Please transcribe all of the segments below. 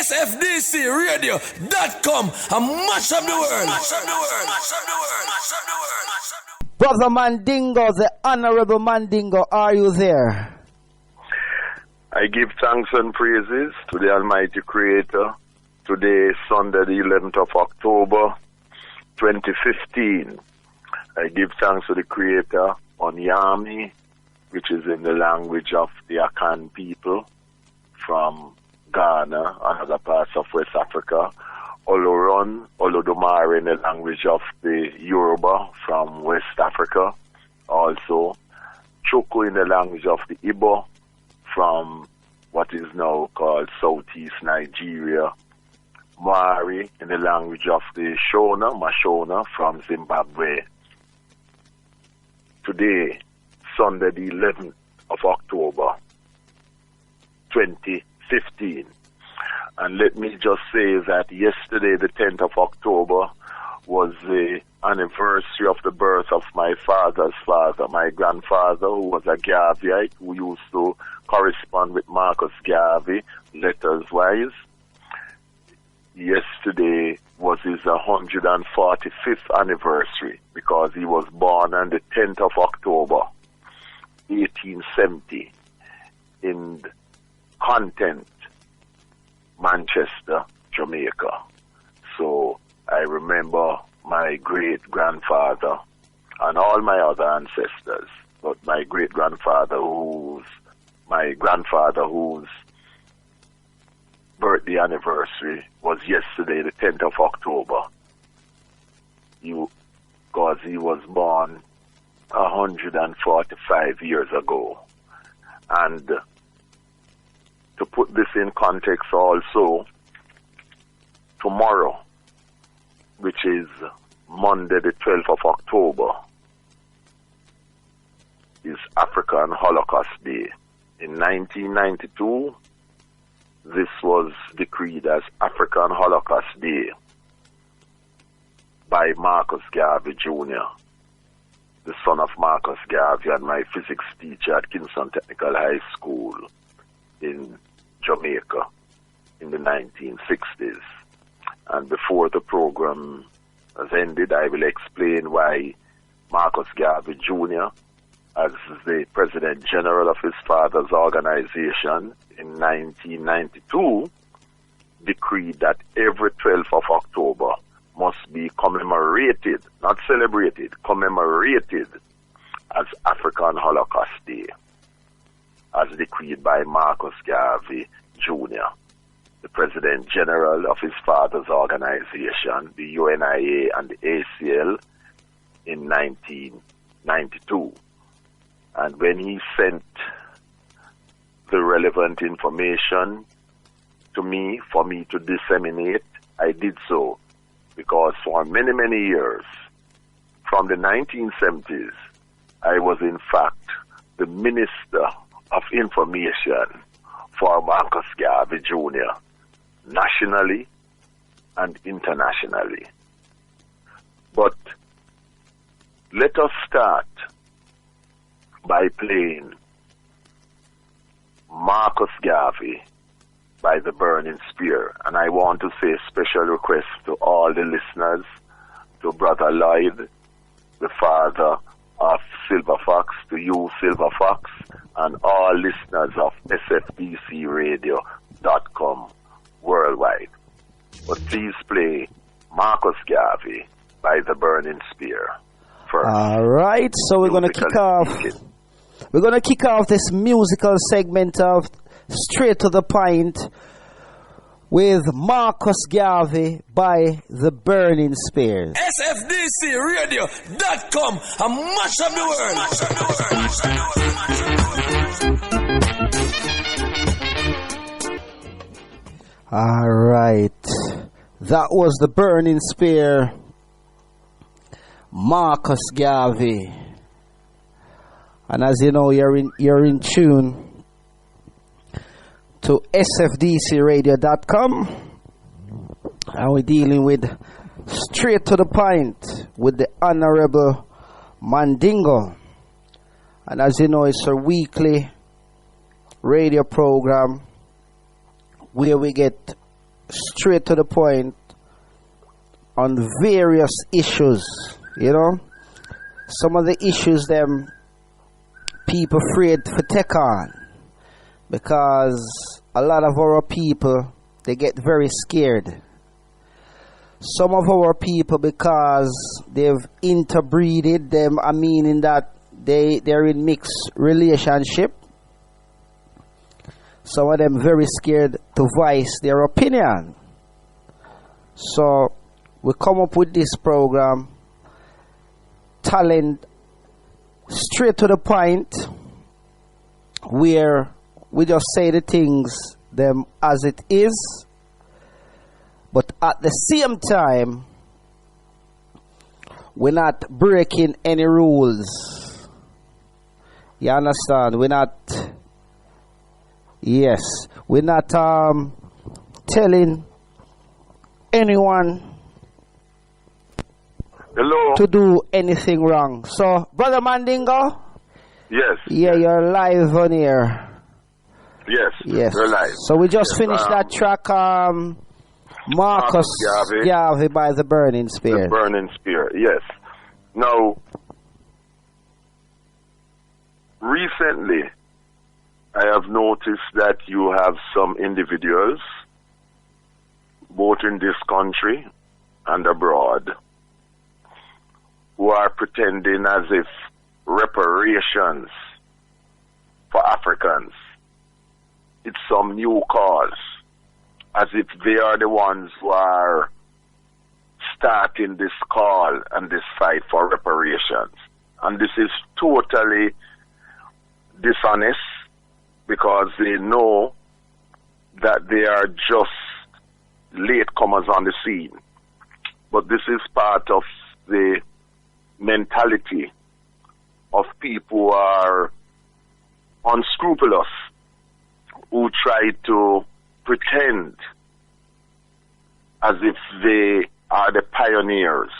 SFDCRADIO.com and mash up the world. Brother Mandingo, the Honorable Mandingo, are you there? I give thanks and praises to the Almighty Creator. Today, Sunday, the 11th of October, 2015. I give thanks to the Creator on Yami, which is in the language of the Akan people from Ghana and other parts of West Africa. Oloron, Olodomare in the language of the Yoruba from West Africa. Also, Choko in the language of the Igbo from what is now called Southeast Nigeria. Mari in the language of the Shona, Mashona from Zimbabwe. Today, Sunday the 11th of October, 2015. And let me just say that yesterday, the 10th of October, was the anniversary of the birth of my father's father, my grandfather, who was a Garveyite, who used to correspond with Marcus Garvey, letters-wise. Yesterday was his 145th anniversary because he was born on the 10th of October, 1870, in Content, Manchester, Jamaica. So I remember my great-grandfather and all my other ancestors, but my great-grandfather whose birthday anniversary was yesterday, the 10th of October, because he was born 145 years ago. And to put this in context also, tomorrow, which is Monday the 12th of October, is African Holocaust Day. In 1992, this was decreed as African Holocaust Day by Marcus Garvey Jr., the son of Marcus Garvey and my physics teacher at Kingston Technical High School in Jamaica in the 1960s. And before the program has ended, I will explain why Marcus Garvey Jr., as the President General of his father's organization in 1992, decreed that every 12th of October must be commemorated, not celebrated, commemorated as African Holocaust Day, as decreed by Marcus Garvey Jr., the President General of his father's organization, the UNIA and the ACL, in 1992. And when he sent the relevant information to me for me to disseminate, I did so because for many, many years, from the 1970s, I was in fact the Minister of Information for Marcus Garvey Jr., nationally and internationally. But let us start by playing Marcus Garvey by the Burning Spear. And I want to say a special request to all the listeners, to Brother Lloyd, the father of Silver Fox, to you, Silver Fox, and all listeners of SFDCRADIO.com worldwide. But please play Marcus Garvey by the Burning Spear first. All right, so we're going to kick off. We're going to kick off this musical segment of Straight to the Point with Marcus Garvey by the Burning Spears. SFDCRADIO.com and mash up the world. All right, that was the Burning Spear, Marcus Garvey. And as you know, you're in tune to SFDCRADIO.com, and we're dealing with Straight to the Point with the Honorable Mandingo. And as you know, it's a weekly radio program where we get straight to the point on various issues, you know. Some of the issues them people afraid to take on because a lot of our people, they get very scared. Some of our people, because they've interbreeded them, I mean in that they're in mixed relationship. Some of them very scared to voice their opinion. So we come up with this program, Talent Straight to the Point, where we just say the things them as it is, but at the same time we're not breaking any rules. You understand? We're not telling anyone to do anything wrong. So, Brother Mandingo? Yes. Yeah, you're live on here. Yes. You're live. So we just finished that track, Marcus Garvey by The Burning Spear. The Burning Spear, yes. Now, recently, I have noticed that you have some individuals, both in this country and abroad, who are pretending as if reparations for Africans, it's some new cause, as if they are the ones who are starting this call and this fight for reparations. And this is totally dishonest, because they know that they are just latecomers on the scene. But this is part of the mentality of people who are unscrupulous, who try to pretend as if they are the pioneers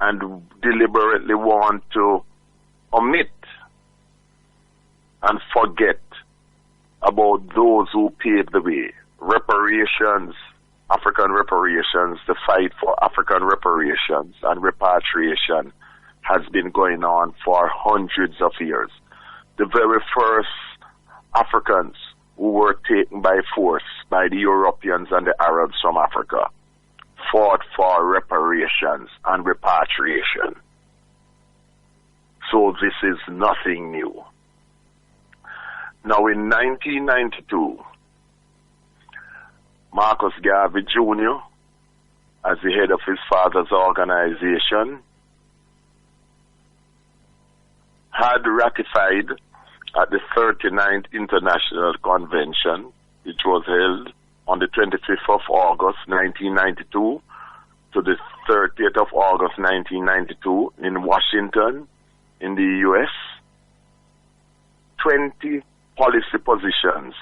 and deliberately want to omit and forget about those who paved the way. Reparations, African reparations, the fight for African reparations and repatriation has been going on for hundreds of years. The very first Africans who were taken by force by the Europeans and the Arabs from Africa fought for reparations and repatriation. So this is nothing new. Now, in 1992, Marcus Garvey Jr., as the head of his father's organization, had ratified at the 39th International Convention, which was held on the 25th of August 1992 to the 30th of August 1992 in Washington, in the U.S., 20 policy positions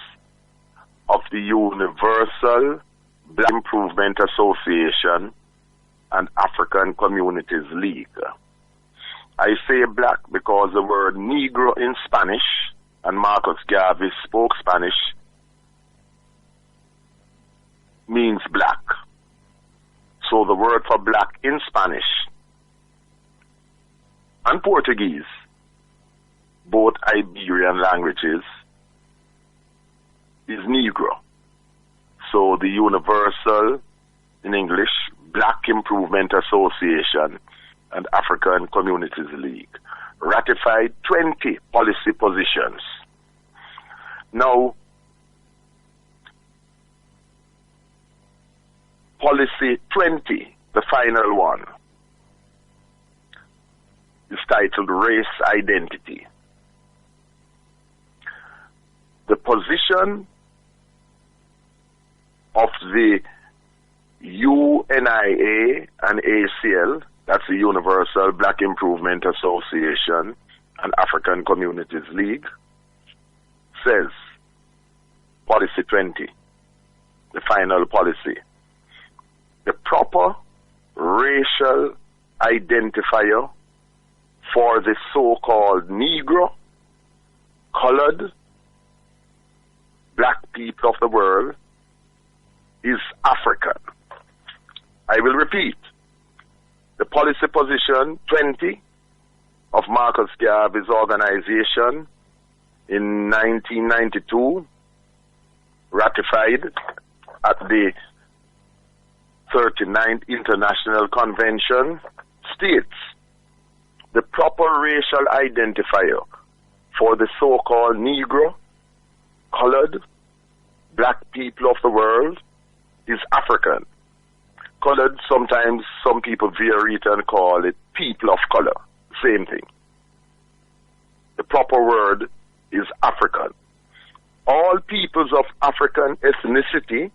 of the Universal Black Improvement Association and African Communities League. I say black because the word Negro in Spanish, and Marcus Garvey spoke Spanish, means black. So the word for black in Spanish and Portuguese, both Iberian languages, is Negro. So the Universal, in English, Black Improvement Association and African Communities League ratified 20 policy positions. Now, policy 20, the final one, is titled Race Identity. The position of the UNIA and ACL, that's the Universal Black Improvement Association and African Communities League, says, policy 20, the final policy, the proper racial identifier for the so-called Negro, colored, black people of the world is African. I will repeat. The policy position 20 of Marcus Garvey's organization in 1992, ratified at the 39th International Convention, states the proper racial identifier for the so-called Negro, colored, black people of the world is African. Colored, sometimes some people vary it and call it people of color. Same thing. The proper word is African. All peoples of African ethnicity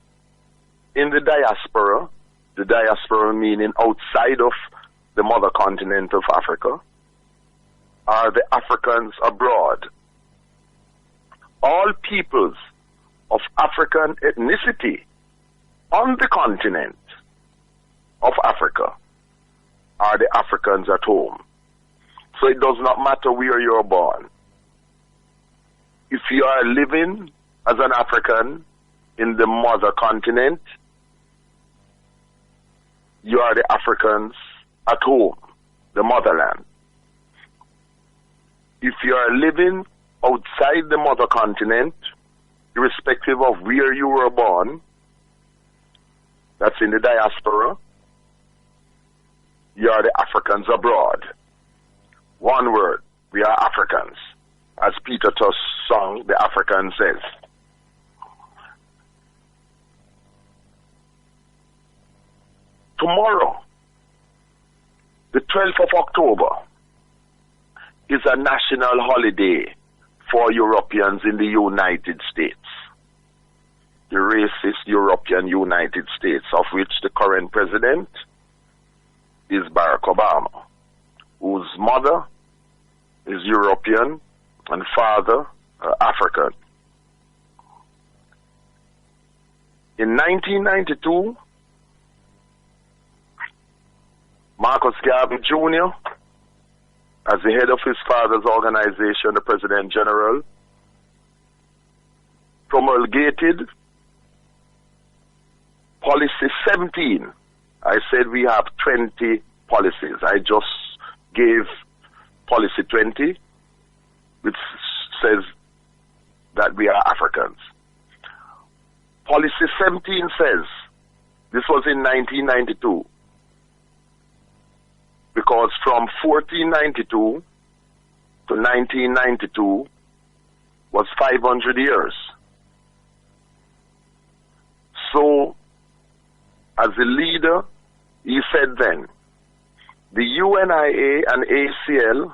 in the diaspora meaning outside of the mother continent of Africa, are the Africans abroad. All peoples of African ethnicity on the continent of Africa are the Africans at home. So it does not matter where you're born. If you are living as an African in the mother continent, you are the Africans at home, the motherland. If you are living outside the mother continent, irrespective of where you were born, that's in the diaspora, you are the Africans abroad. One word, we are Africans. As Peter Tosh's song, The African says. Tomorrow, the 12th of October, is a national holiday for Europeans in the United States. The racist European United States, of which the current president is Barack Obama, whose mother is European and father African. In 1992, Marcus Garvey Jr., as the head of his father's organization, the President General, promulgated Policy 17. I said we have 20 policies. I just gave Policy 20, which says that we are Africans. Policy 17 says, this was in 1992, because from 1492 to 1992 was 500 years. So, as a leader, he said then, the UNIA and ACL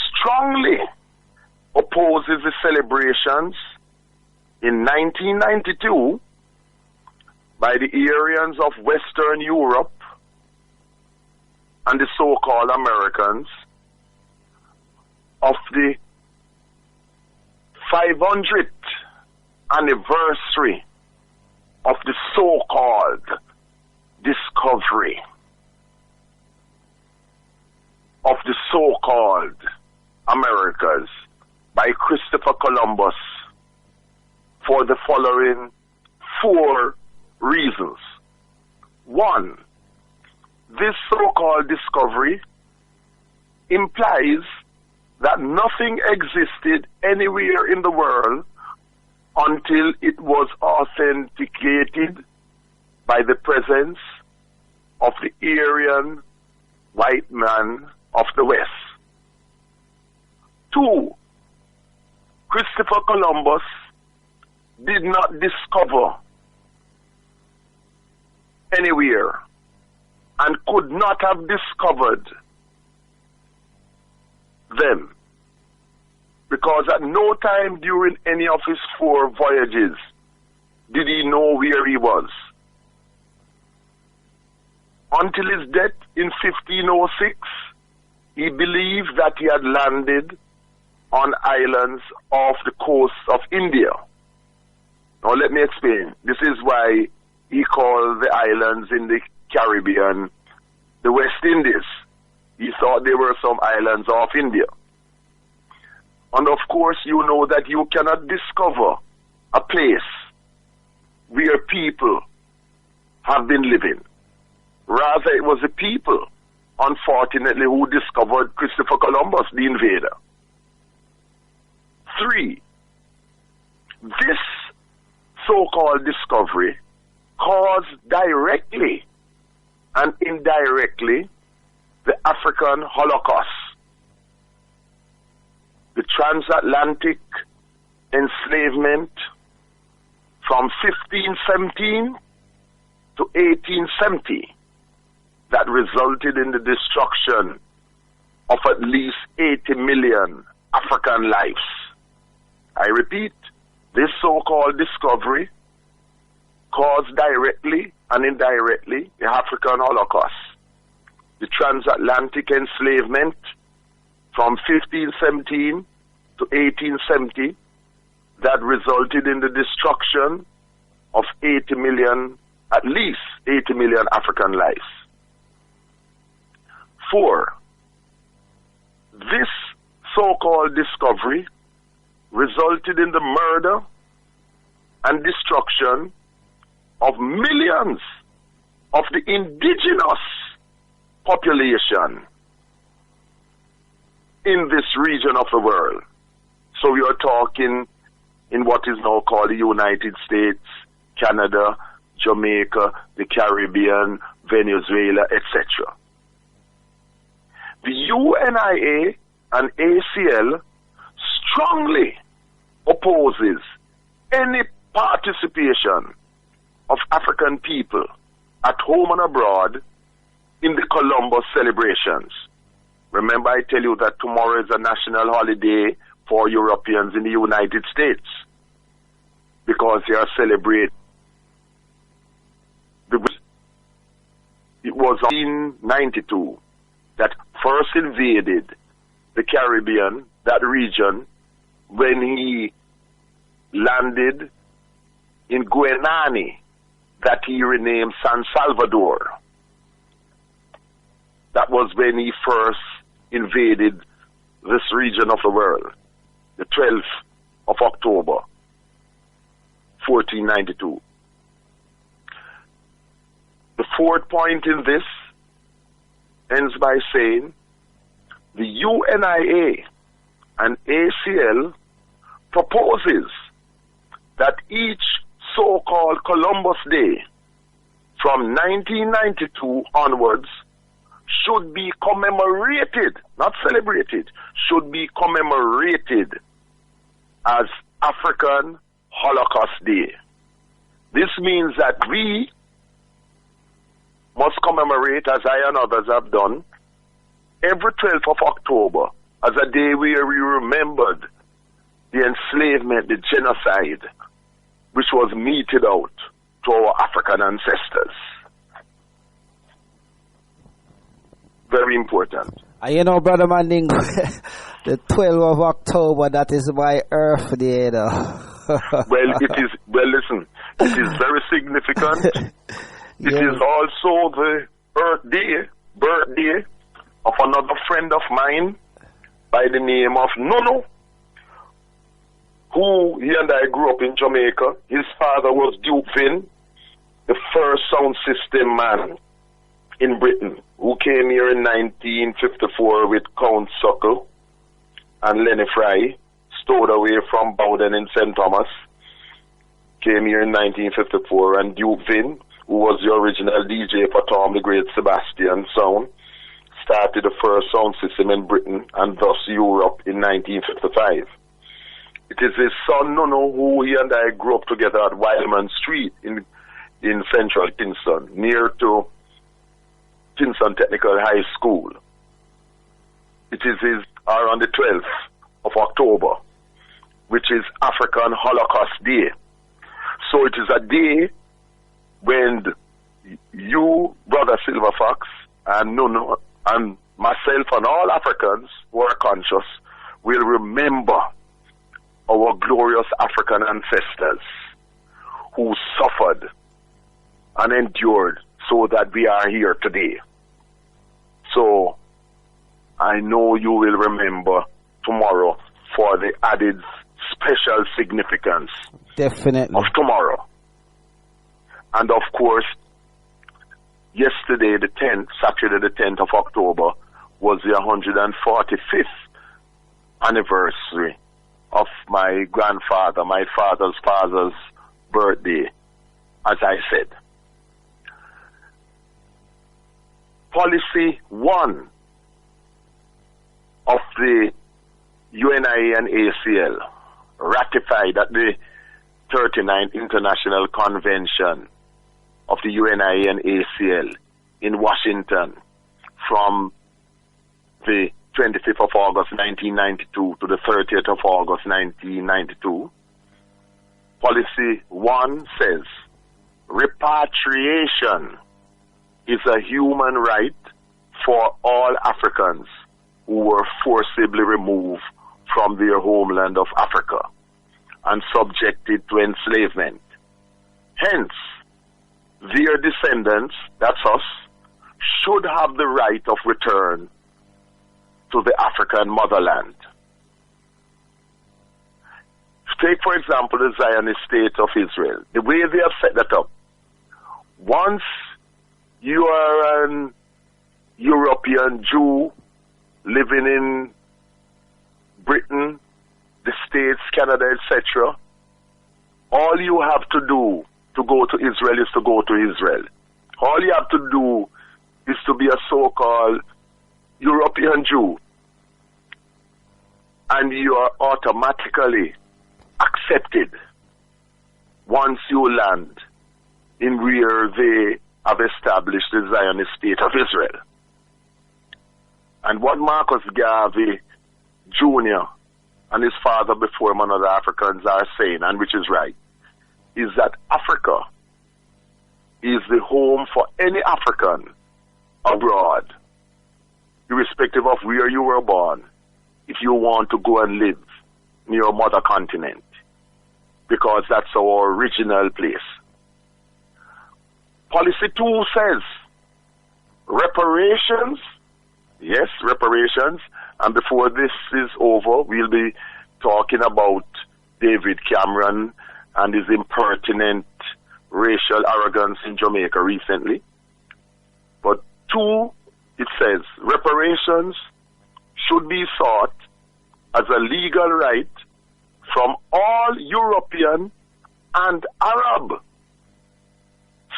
strongly opposes the celebrations in 1992 by the Aryans of Western Europe and the so-called Americans of the 500th anniversary of the so-called discovery of the so-called Americas by Christopher Columbus for the following 4 reasons. 1, this so-called discovery implies that nothing existed anywhere in the world until it was authenticated by the presence of the Aryan white man of the West. 2, Christopher Columbus did not discover anywhere and could not have discovered them, because at no time during any of his 4 voyages did he know where he was. Until his death in 1506, he believed that he had landed on islands off the coast of India. Now let me explain. This is why he called the islands in the Caribbean the West Indies. He thought they were some islands off India. And of course, you know that you cannot discover a place where people have been living. Rather, it was the people, unfortunately, who discovered Christopher Columbus, the invader. 3, this so-called discovery caused directly and indirectly the African Holocaust. The transatlantic enslavement from 1517 to 1870 that resulted in the destruction of at least 80 million African lives. I repeat, this so-called discovery caused directly and indirectly the African Holocaust. The transatlantic enslavement from 1517 to 1870 that resulted in the destruction of 80 million, at least 80 million African lives. 4, this so-called discovery resulted in the murder and destruction of millions of the indigenous population in this region of the world. So we are talking in what is now called the United States, Canada, Jamaica, the Caribbean, Venezuela, etc. The UNIA and ACL strongly opposes any participation of African people at home and abroad in the Columbus celebrations. Remember, I tell you that tomorrow is a national holiday for Europeans in the United States because they are celebrating. It was 1892 that first invaded the Caribbean, that region, when he landed in Guanani, that he renamed San Salvador. That was when he first invaded this region of the world, the 12th of October, 1492. The fourth point in this ends by saying the UNIA and ACL proposes that each so-called Columbus Day from 1992 onwards should be commemorated, not celebrated, should be commemorated as African Holocaust Day. This means that we must commemorate, as I and others have done, every 12th of October as a day where we remembered the enslavement, the genocide, which was meted out to our African ancestors. Very important. You know, Brother Mandingo, the 12th of October, that is my Earth Day, Well, listen, it is very significant. It is also the birthday of another friend of mine by the name of Nono, who he and I grew up in Jamaica. His father was Duke Vin, the first sound system man in Britain, who came here in 1954 with Count Suckle and Lenny Fry, stowed away from Bowden in St. Thomas. Came here in 1954, and Duke Vin, who was the original DJ for Tom the Great Sebastian Sound, started the first sound system in Britain and thus Europe in 1955. It is his son, Nono, who he and I grew up together at Wildman Street in central Kingston, near to Kingston Technical High School. It is on the 12th of October, which is African Holocaust Day. So it is a day when you, Brother Silver Fox, and Nuno, and myself, and all Africans who are conscious will remember our glorious African ancestors who suffered and endured so that we are here today. So I know you will remember tomorrow for the added special significance definitely of tomorrow. And of course, yesterday, the 10th, Saturday the 10th of October, was the 145th anniversary of my grandfather, my father's father's birthday, as I said. Policy 1 of the UNIA and ACL, ratified at the 39th International Convention of the UNIA and ACL in Washington from the 25th of August 1992 to the 30th of August 1992. Policy 1 says, repatriation is a human right for all Africans who were forcibly removed from their homeland of Africa and subjected to enslavement. Hence, their descendants, that's us, should have the right of return to the African motherland. Take, for example, the Zionist state of Israel. The way they have set that up, once you are an European Jew living in Britain, the States, Canada, etc., all you have to do to go to Israel is to go to Israel. All you have to do is to be a so-called European Jew, and you are automatically accepted once you land in where they have established the Zionist state of Israel. And what Marcus Garvey Jr. and his father before him and other Africans are saying, and which is right, is that Africa is the home for any African abroad, irrespective of where you were born, if you want to go and live in your mother continent, because that's our original place. Policy 2 says reparations, yes, reparations, and before this is over, we'll be talking about David Cameron and his impertinent racial arrogance in Jamaica recently. But 2, it says reparations should be sought as a legal right from all European and Arab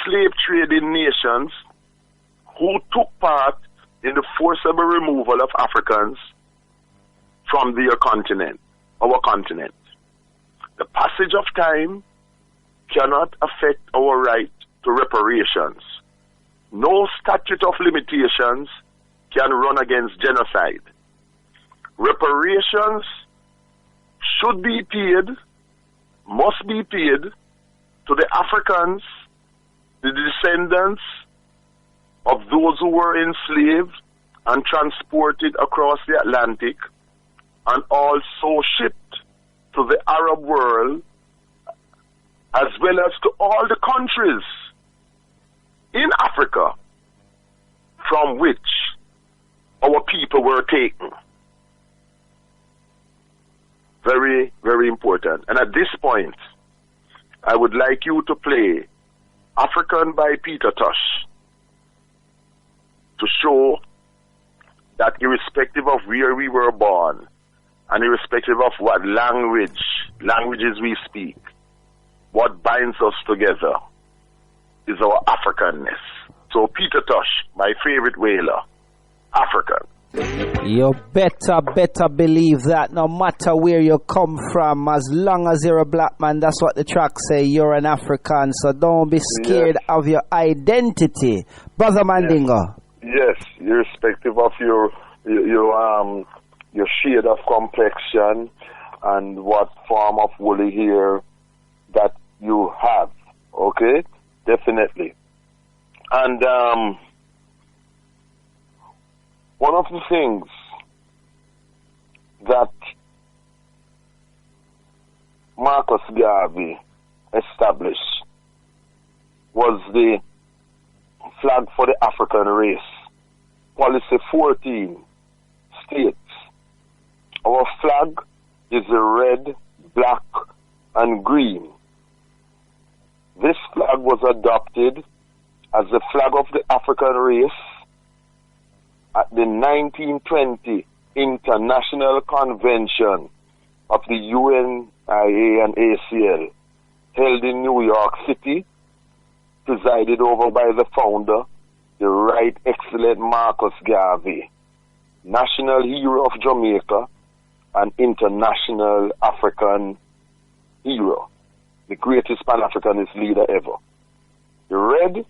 slave trading nations who took part in the forcible removal of Africans from their continent, our continent. The passage of time cannot affect our right to reparations. No statute of limitations can run against genocide. Reparations should be paid, must be paid to the Africans, the descendants of those who were enslaved and transported across the Atlantic, and also shipped to the Arab world, as well as to all the countries in Africa from which our people were taken. Very, very important. And at this point, I would like you to play African by Peter Tosh to show that irrespective of where we were born, and irrespective of what languages we speak, what binds us together is our Africanness. So Peter Tosh, my favorite whaler, African. You better believe that no matter where you come from, as long as you're a black man, that's what the track say, you're an African. So don't be scared of your identity. Brother Mandingo. Yes, irrespective of your shade of complexion and what form of woolly hair that you have, okay? Definitely. And one of the things that Marcus Garvey established was the flag for the African race. Policy 14 states, our flag is the red, black, and green. This flag was adopted as the flag of the African race at the 1920 International Convention of the UNIA and ACL, held in New York City, presided over by the founder, the Right Excellent Marcus Garvey, National Hero of Jamaica and International African Hero, the greatest Pan-Africanist leader ever. The red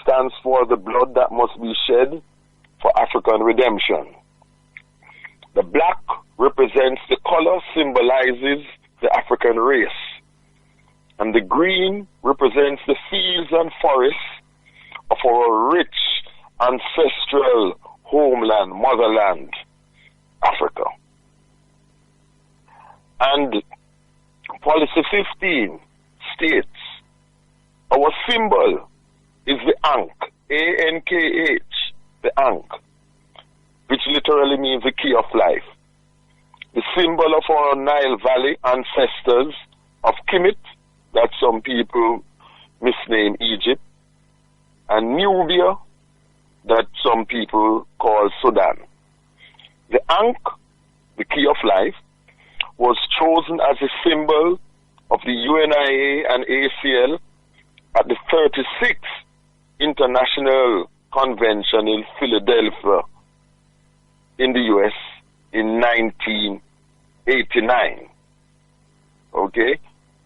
stands for the blood that must be shed for African redemption. The black represents the color, symbolizes the African race. And the green represents the fields and forests of our rich ancestral homeland, motherland, Africa. And policy 15 states, our symbol is the Ankh, A-N-K-H, the Ankh, which literally means the key of life. The symbol of our Nile Valley ancestors of Kemet, that some people misname Egypt, and Nubia, that some people call Sudan. The Ankh, the key of life, was chosen as a symbol of the UNIA and ACL at the 36th International Convention in Philadelphia in the US in 1989. Okay?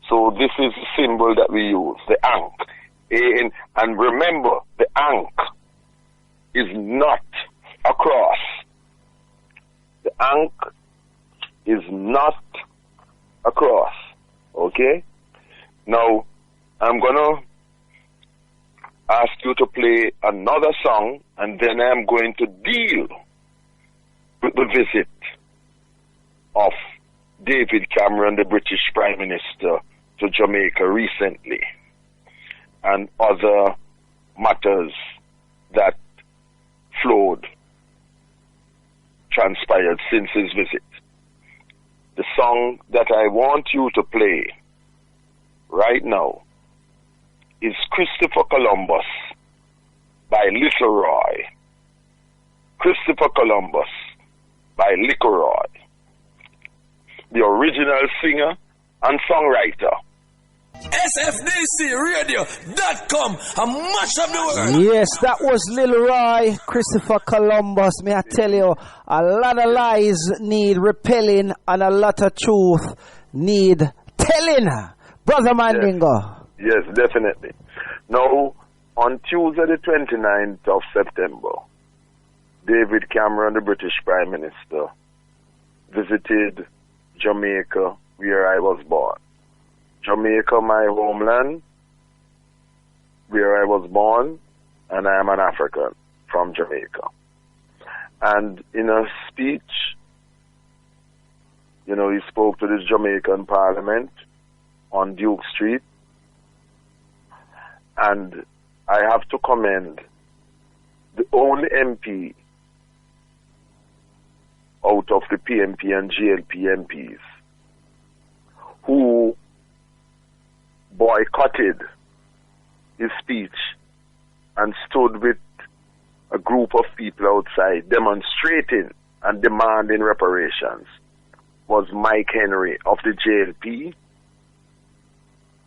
So this is the symbol that we use, the Ankh. And remember, the Ankh is not a cross. The Ankh is not a cross. Okay? Now, I'm gonna ask you to play another song, and then I'm going to deal with the visit of David Cameron, the British Prime Minister, to Jamaica recently, and other matters that transpired since his visit. The song that I want you to play right now is Christopher Columbus by Little Roy. Christopher Columbus by Little Roy, the original singer and songwriter. SFDCRADIO.com, a match of the world. Yes, that was Lil Roy, Christopher Columbus. May I tell you, a lot of lies need repelling and a lot of truth need telling. Brother Mandingo. Yes, definitely. Now, on Tuesday the 29th of September, David Cameron, the British Prime Minister, visited Jamaica, where I was born. Jamaica, my homeland, where I was born, and I am an African from Jamaica. And in a speech, he spoke to the Jamaican Parliament on Duke Street. And I have to commend the only MP out of the PMP and GLP MPs who boycotted his speech and stood with a group of people outside demonstrating and demanding reparations was Mike Henry of the JLP,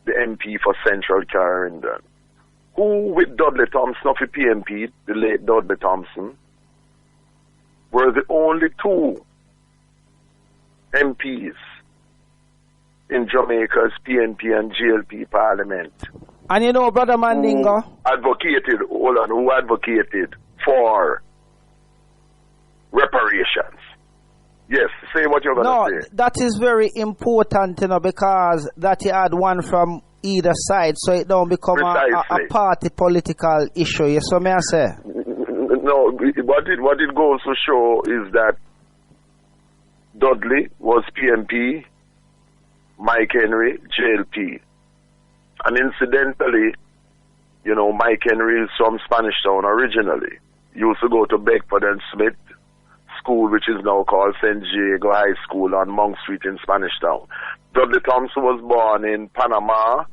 the MP for Central Clarendon, who with Dudley Thompson of the PMP, the late Dudley Thompson, were the only two MPs in Jamaica's PNP and GLP parliament. And Brother Mandingo, who advocated for reparations. Yes, say what you're going to say. That is very important, because that you had one from either side, so it don't become a party political issue. Yes, so may I say? No, what it goes to show is that Dudley was PMP, Mike Henry, JLP. And incidentally, Mike Henry is from Spanish Town originally. He used to go to Beckford and Smith School, which is now called St. Diego High School on Monk Street in Spanish Town. Dudley Thompson was born in Panama.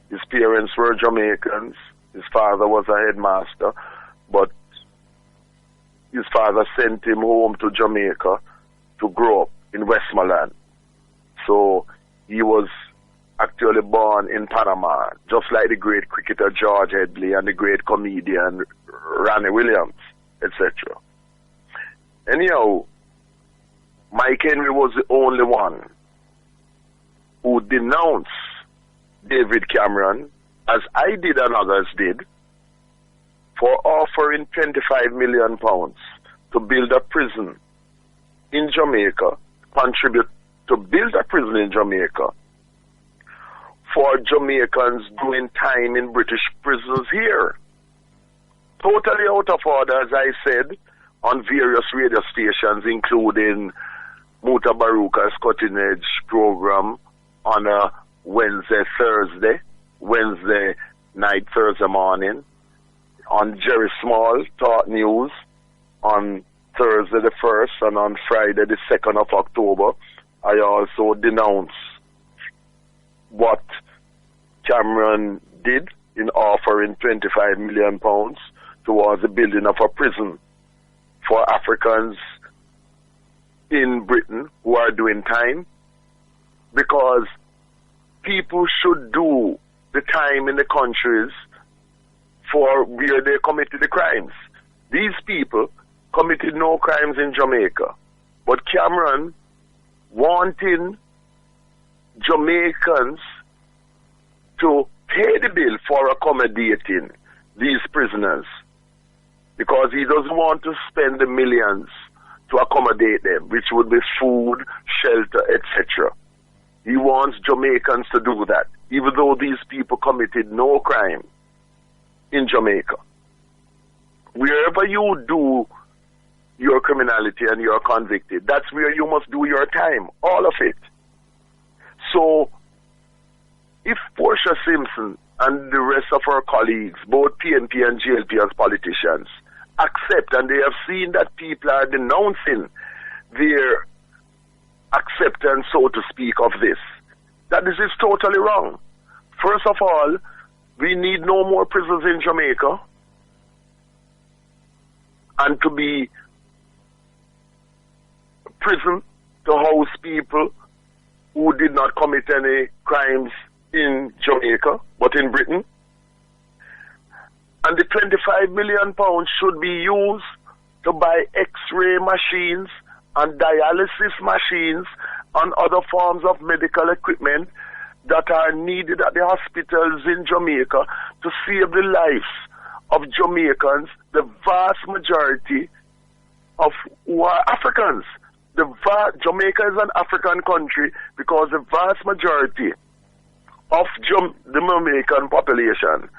His parents were Jamaicans. His father was a headmaster, but his father sent him home to Jamaica to grow up in Westmoreland. So he was actually born in Panama, just like the great cricketer George Headley and the great comedian Ronnie Williams, etc. Anyhow, Mike Henry was the only one who denounced David Cameron, as I did and others did, for offering £25 million to build a prison in Jamaica, contribute to build a prison in Jamaica for Jamaicans doing time in British prisons here. Totally out of order, as I said, on various radio stations, including Muta Baruka's Cutting Edge program on a Wednesday night, Thursday morning, on Jerry Small Talk News on Thursday the 1st, and on Friday the 2nd of October, I also denounced what Cameron did in offering £25 million towards the building of a prison for Africans in Britain who are doing time, because people should do the time in the countries for where they committed the crimes. These people committed no crimes in Jamaica, but Cameron wanting Jamaicans to pay the bill for accommodating these prisoners, because he doesn't want to spend the millions to accommodate them, which would be food, shelter, etc. He wants Jamaicans to do that, even though these people committed no crime in Jamaica. Wherever you do your criminality and you're convicted, that's where you must do your time, all of it. So, if Portia Simpson and the rest of her colleagues, both PNP and GLP as politicians, accept, and they have seen that people are denouncing their acceptance, so to speak, of this, that this is totally wrong. First of all, we need no more prisons in Jamaica, and to be prison to house people who did not commit any crimes in Jamaica, but in Britain. And the £25 million should be used to buy X-ray machines and dialysis machines and other forms of medical equipment that are needed at the hospitals in Jamaica to save the lives of Jamaicans, the vast majority of who are Africans. Jamaica is an African country because the vast majority of the Jamaican population,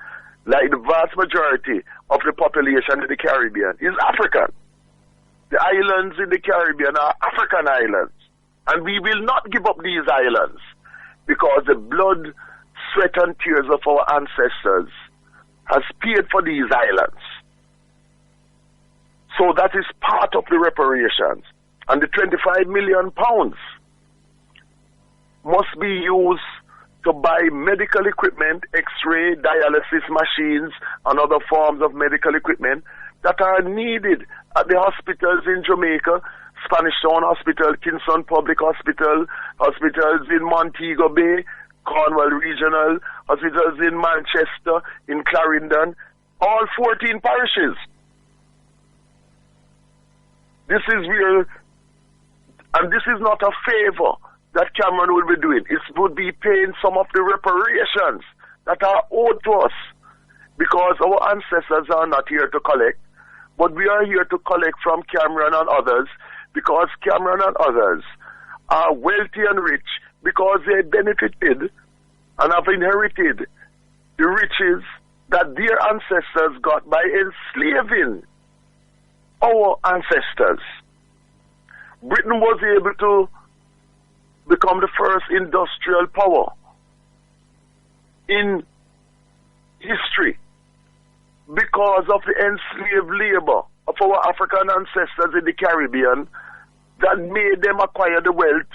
like the vast majority of the population in the Caribbean, is African. The islands in the Caribbean are African islands, and we will not give up these islands because the blood, sweat and tears of our ancestors has paid for these islands. So that is part of the reparations. And the £25 million must be used to buy medical equipment, X-ray, dialysis machines, and other forms of medical equipment that are needed at the hospitals in Jamaica, Spanish Town Hospital, Kingston Public Hospital, hospitals in Montego Bay, Cornwall Regional, hospitals in Manchester, in Clarendon, all 14 parishes. This is where, and this is not a favor that Cameron will be doing. It would be paying some of the reparations that are owed to us, because our ancestors are not here to collect, but we are here to collect from Cameron and others, because Cameron and others are wealthy and rich because they benefited and have inherited the riches that their ancestors got by enslaving our ancestors. Britain was able to become the first industrial power in history because of the enslaved labor of our African ancestors in the Caribbean that made them acquire the wealth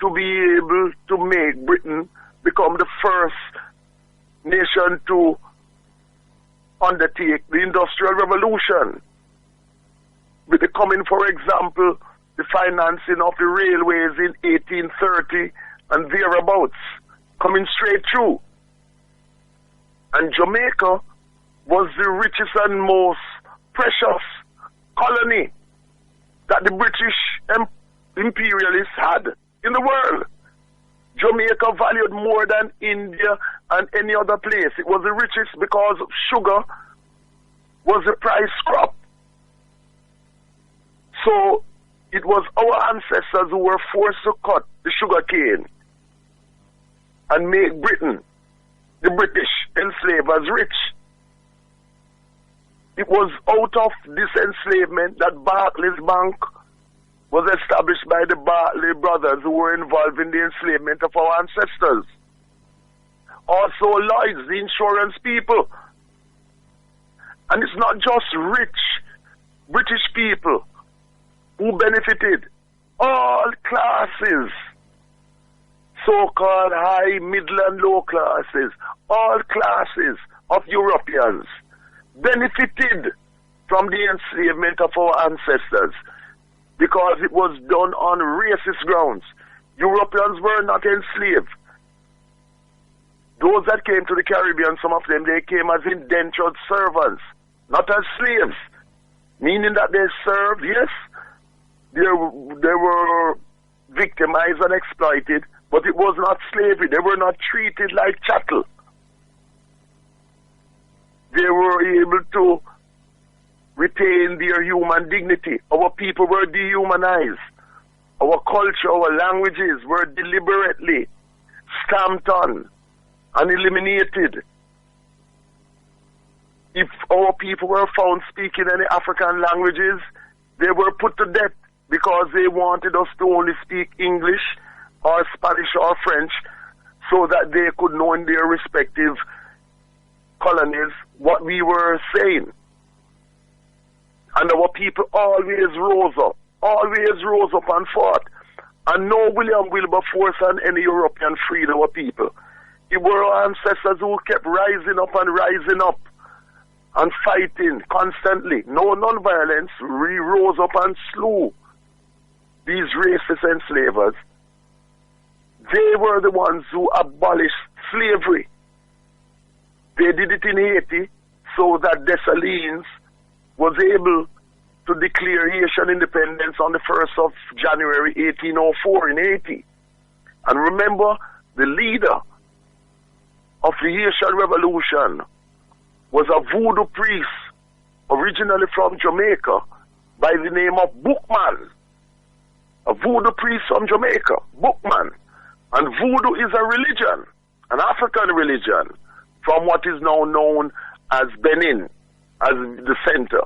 to be able to make Britain become the first nation to undertake the Industrial Revolution with the coming, for example, the financing of the railways in 1830 and thereabouts, coming straight through. And Jamaica was the richest and most precious colony that the British imperialists had in the world. Jamaica valued more than India and any other place. It was the richest because sugar was the price crop. So it was our ancestors who were forced to cut the sugar cane and make Britain, the British enslavers, rich. It was out of this enslavement that Barclays Bank was established by the Barclay brothers who were involved in the enslavement of our ancestors. Also Lloyds, the insurance people. And it's not just rich British people who benefited. All classes, so-called high, middle and low classes, all classes of Europeans benefited from the enslavement of our ancestors because it was done on racist grounds. Europeans were not enslaved. Those that came to the Caribbean, some of them, they came as indentured servants, not as slaves, meaning that they served, yes, they were victimized and exploited, but it was not slavery. They were not treated like chattel. They were able to retain their human dignity. Our people were dehumanized. Our culture, our languages were deliberately stamped on and eliminated. If our people were found speaking any African languages, they were put to death because they wanted us to only speak English or Spanish or French so that they could know in their respective colonies what we were saying. And our people always rose up and fought. And no William Wilberforce and any European freed our people. It were our ancestors who kept rising up and fighting constantly. No non-violence. We rose up and slew these racist enslavers. They were the ones who abolished slavery. They did it in Haiti so that Dessalines was able to declare Haitian independence on the 1st of January 1804 in Haiti. And remember, the leader of the Haitian Revolution was a voodoo priest originally from Jamaica by the name of Bookman. A voodoo priest from Jamaica, Bookman. And voodoo is a religion, an African religion, from what is now known as Benin, as the center.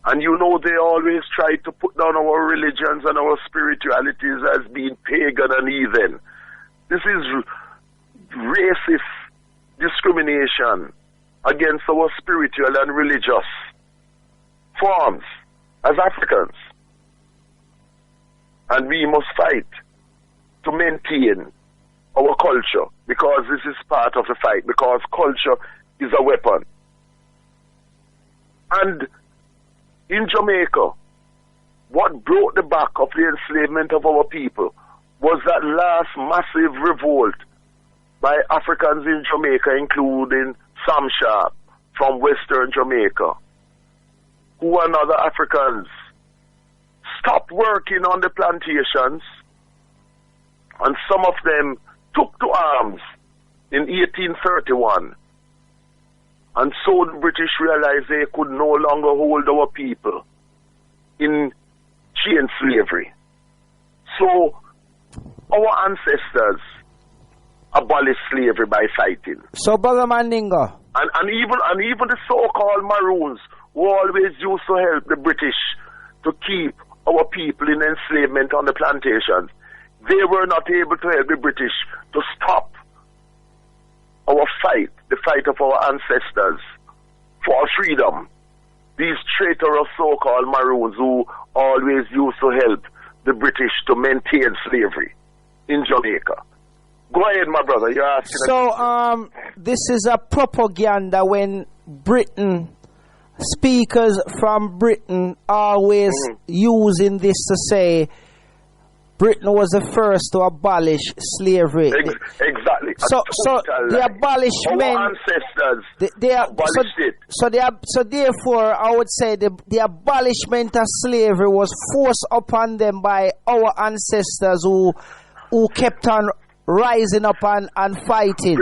And you know they always try to put down our religions and our spiritualities as being pagan and heathen. This is racist discrimination against our spiritual and religious forms as Africans. And we must fight to maintain our culture, because this is part of the fight, because culture is a weapon. And in Jamaica, what broke the back of the enslavement of our people was that last massive revolt by Africans in Jamaica, including Sam Sharp from Western Jamaica, who and other Africans stopped working on the plantations, and some of them took to arms in 1831. And so the British realized they could no longer hold our people in chain slavery. So our ancestors abolished slavery by fighting. So, Brother Mandingo. And even the so-called Maroons, who always used to help the British to keep our people in enslavement on the plantations, they were not able to help the British to stop our fight, the fight of our ancestors for freedom. These traitorous so-called Maroons who always used to help the British to maintain slavery in Jamaica. Go ahead, my brother. You're asking. So, this is a propaganda when Britain, speakers from Britain always using this to say Britain was the first to abolish slavery. Exactly. So the abolishment. Our ancestors abolished it. So therefore, I would say the abolishment of slavery was forced upon them by our ancestors who kept on rising up and fighting.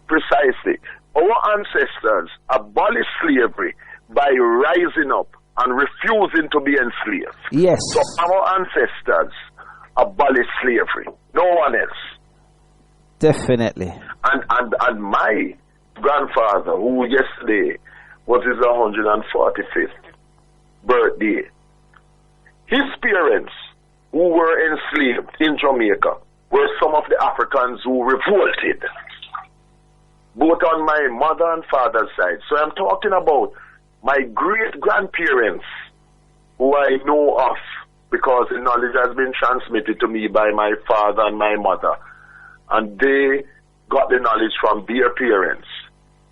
Precisely. Our ancestors abolished slavery by rising up and refusing to be enslaved. Yes. So our ancestors abolished slavery. No one else. Definitely. And my grandfather, who yesterday was his 145th birthday, his parents, who were enslaved in Jamaica, were some of the Africans who revolted, both on my mother and father's side. So I'm talking about my great-grandparents, who I know of, because the knowledge has been transmitted to me by my father and my mother. And they got the knowledge from their parents,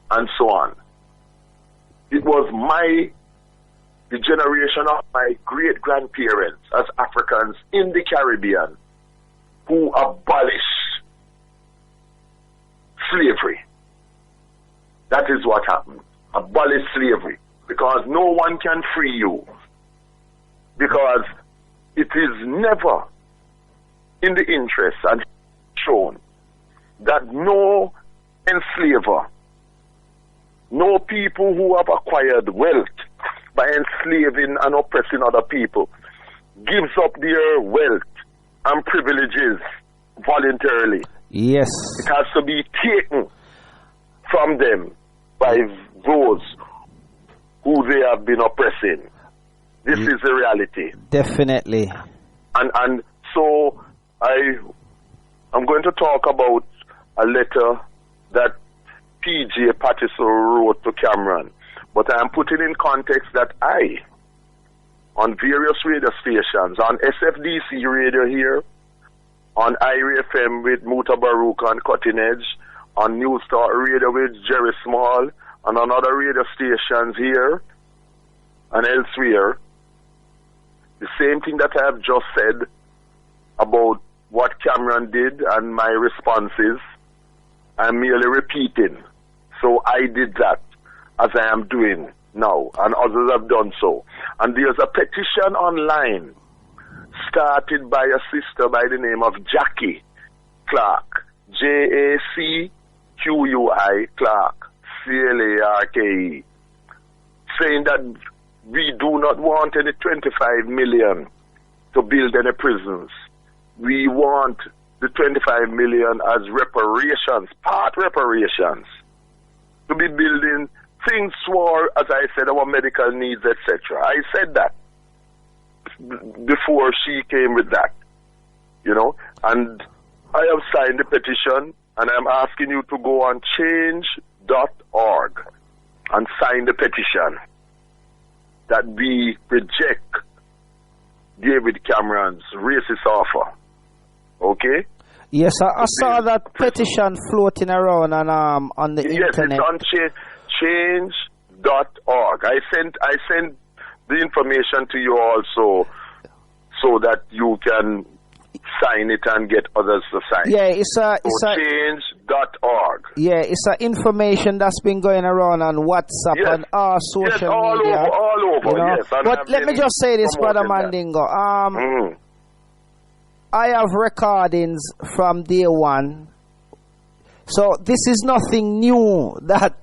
and so on. It was the generation of my great-grandparents as Africans in the Caribbean who abolished slavery. That is what happened. Abolish slavery. Because no one can free you. Because it is never in the interest and shown that no enslaver, no people who have acquired wealth by enslaving and oppressing other people, gives up their wealth and privileges voluntarily. Yes. It has to be taken from them by those who they have been oppressing. This is the reality. Definitely. And so I'm going to talk about a letter that P.J. Patterson wrote to Cameron. But I am putting in context that I, on various radio stations, on SFDC Radio here, on IRA FM with Muta Baruch and Cutting Edge, on New Start Radio with Jerry Small, and on other radio stations here and elsewhere, the same thing that I have just said about what Cameron did and my responses, I'm merely repeating. So I did that as I am doing now, and others have done so. And there's a petition online started by a sister by the name of Jackie Clark, Jacqui Clark, CLARKE, saying that we do not want any 25 million to build any prisons. We want the 25 million as reparations, part reparations, to be building things for, as I said, our medical needs, etc. I said that before she came with that, and I have signed the petition, and I'm asking you to go on change.org and sign the petition that we reject David Cameron's racist offer. Okay? Yes, I saw that petition floating around on the internet. Yes, it's on change.org. I sent the information to you also so that you can sign it and get others to sign. Yeah, it's change.org. Yeah, it's information that's been going around on WhatsApp and all social media. All over, yes. But let me just say this, Brother Mandingo. I have recordings from day one. So this is nothing new that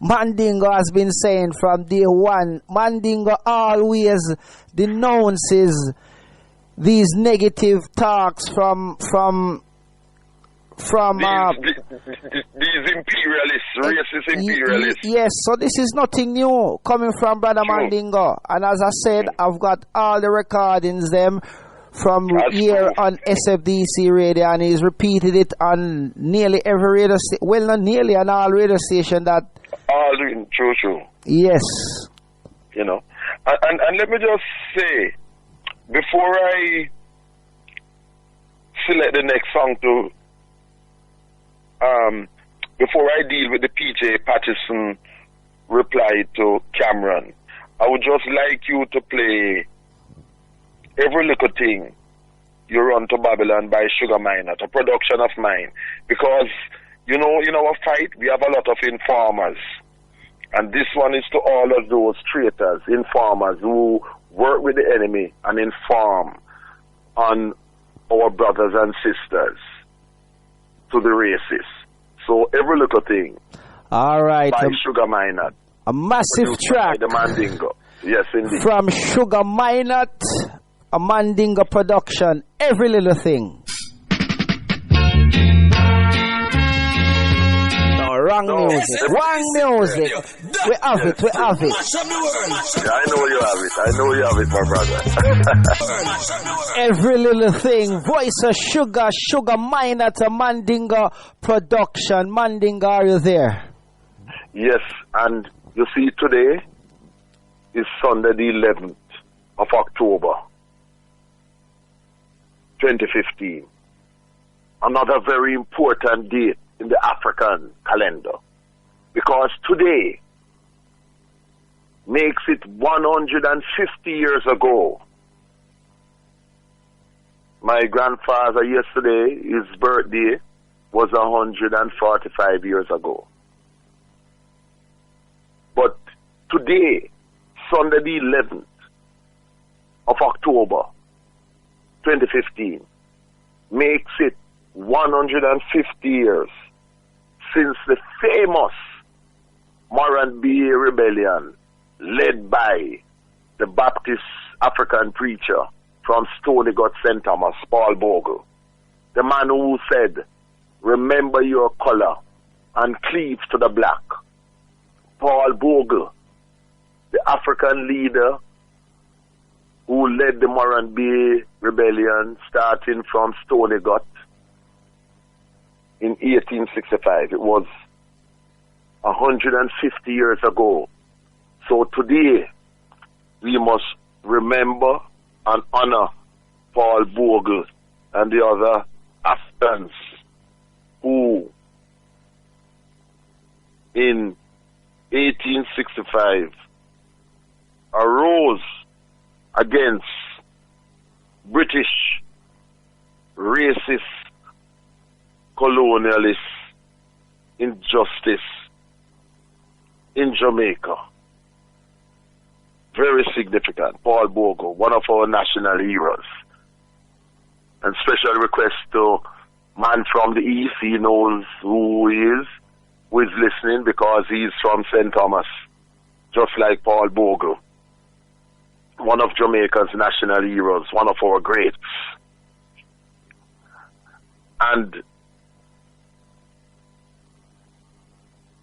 Mandingo has been saying from day one. Mandingo always denounces these negative talks from these imperialists, racist imperialists. Yes, so this is nothing new coming from Brother Mandingo. And as I said, I've got all the recordings them from here on SFDC Radio, and he's repeated it on nearly every radio station. Well, not nearly, on all radio station that. All true. Yes. And let me just say, before I select the next song to before I deal with the PJ Patterson reply to Cameron, I would just like you to play Every Little Thing You Run to Babylon by Sugar Minott, a production of mine. Because, in our fight, we have a lot of informers. And this one is to all of those traitors, informers who work with the enemy and inform on our brothers and sisters to the racists. So Every Little Thing. All right. By Sugar Minott. A massive track. The Mandingo. Yes, indeed. From Sugar Minott, a Mandingo production. Every Little Thing. Wrong music. We have it. Yeah, I know you have it, my brother. Every Little Thing. Voice of Sugar Minott, a Mandingo production. Mandingo, are you there? Yes, and you see, today is Sunday the 11th of October, 2015. Another very important date in the African calendar, because today makes it 150 years ago. My grandfather yesterday, his birthday was 145 years ago. But today, Sunday the 11th of October 2015, makes it 150 years since the famous Morant-Bay Rebellion led by the Baptist African preacher from Stony Gut, St. Thomas, Paul Bogle, the man who said, "Remember your color and cleave to the black." Paul Bogle, the African leader who led the Morant-Bay Rebellion starting from Stony Gut in 1865. It was 150 years ago. So today, we must remember and honor Paul Bogle and the other Africans who, in 1865, arose against British racist colonialist injustice in Jamaica. Very significant. Paul Bogle, one of our national heroes. And special request to man from the East. He knows who he is listening, because he's from St. Thomas, just like Paul Bogle. One of Jamaica's national heroes, one of our greats. And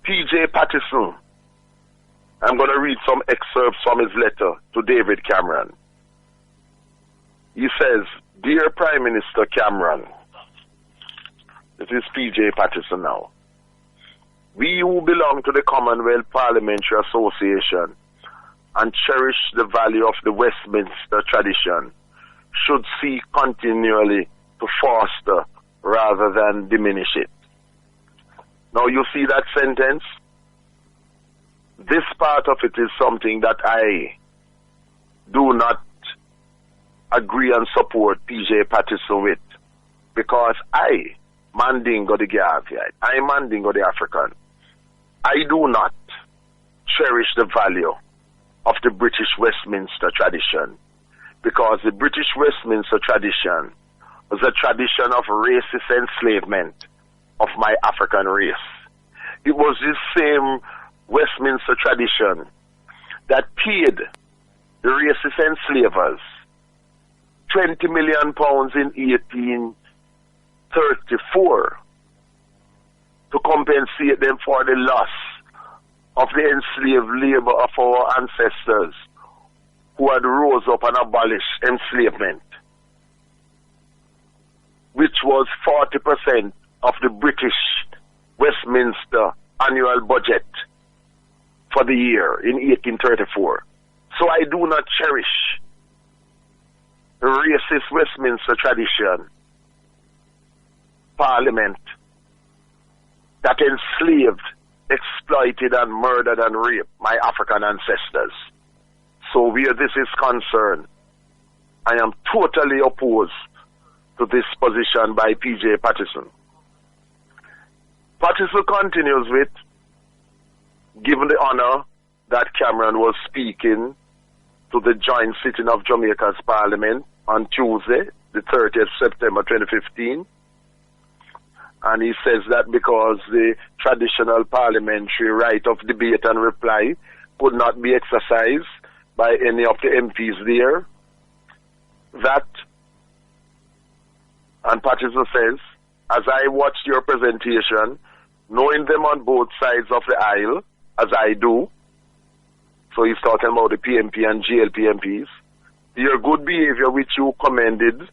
PJ Patterson, I'm going to read some excerpts from his letter to David Cameron. He says, "Dear Prime Minister Cameron," this is PJ Patterson now, "we who belong to the Commonwealth Parliamentary Association and cherish the value of the Westminster tradition should seek continually to foster rather than diminish it." Now you see that sentence? This part of it is something that I do not agree and support PJ Patterson with, because I, Mandingo the Gaviite, I, Mandingo the African, I do not cherish the value of the British Westminster tradition, because the British Westminster tradition was a tradition of racist enslavement of my African race. It was this same Westminster tradition that paid the racist enslavers £20 million in 1834 to compensate them for the loss of the enslaved labor of our ancestors who had rose up and abolished enslavement, which was 40% of the British Westminster annual budget for the year in 1834. So I do not cherish the racist Westminster tradition, Parliament, that enslaved, exploited and murdered and raped my African ancestors. So where this is concerned, I am totally opposed to this position by P.J. Patterson. Patterson continues with, given the honor that Cameron was speaking to the joint sitting of Jamaica's Parliament on Tuesday, the 30th September 2015, and he says that because the traditional parliamentary right of debate and reply could not be exercised by any of the MPs there, that, and Patterson says, as I watched your presentation, knowing them on both sides of the aisle, as I do, so he's talking about the PMP and GLP MPs, your good behavior which you commended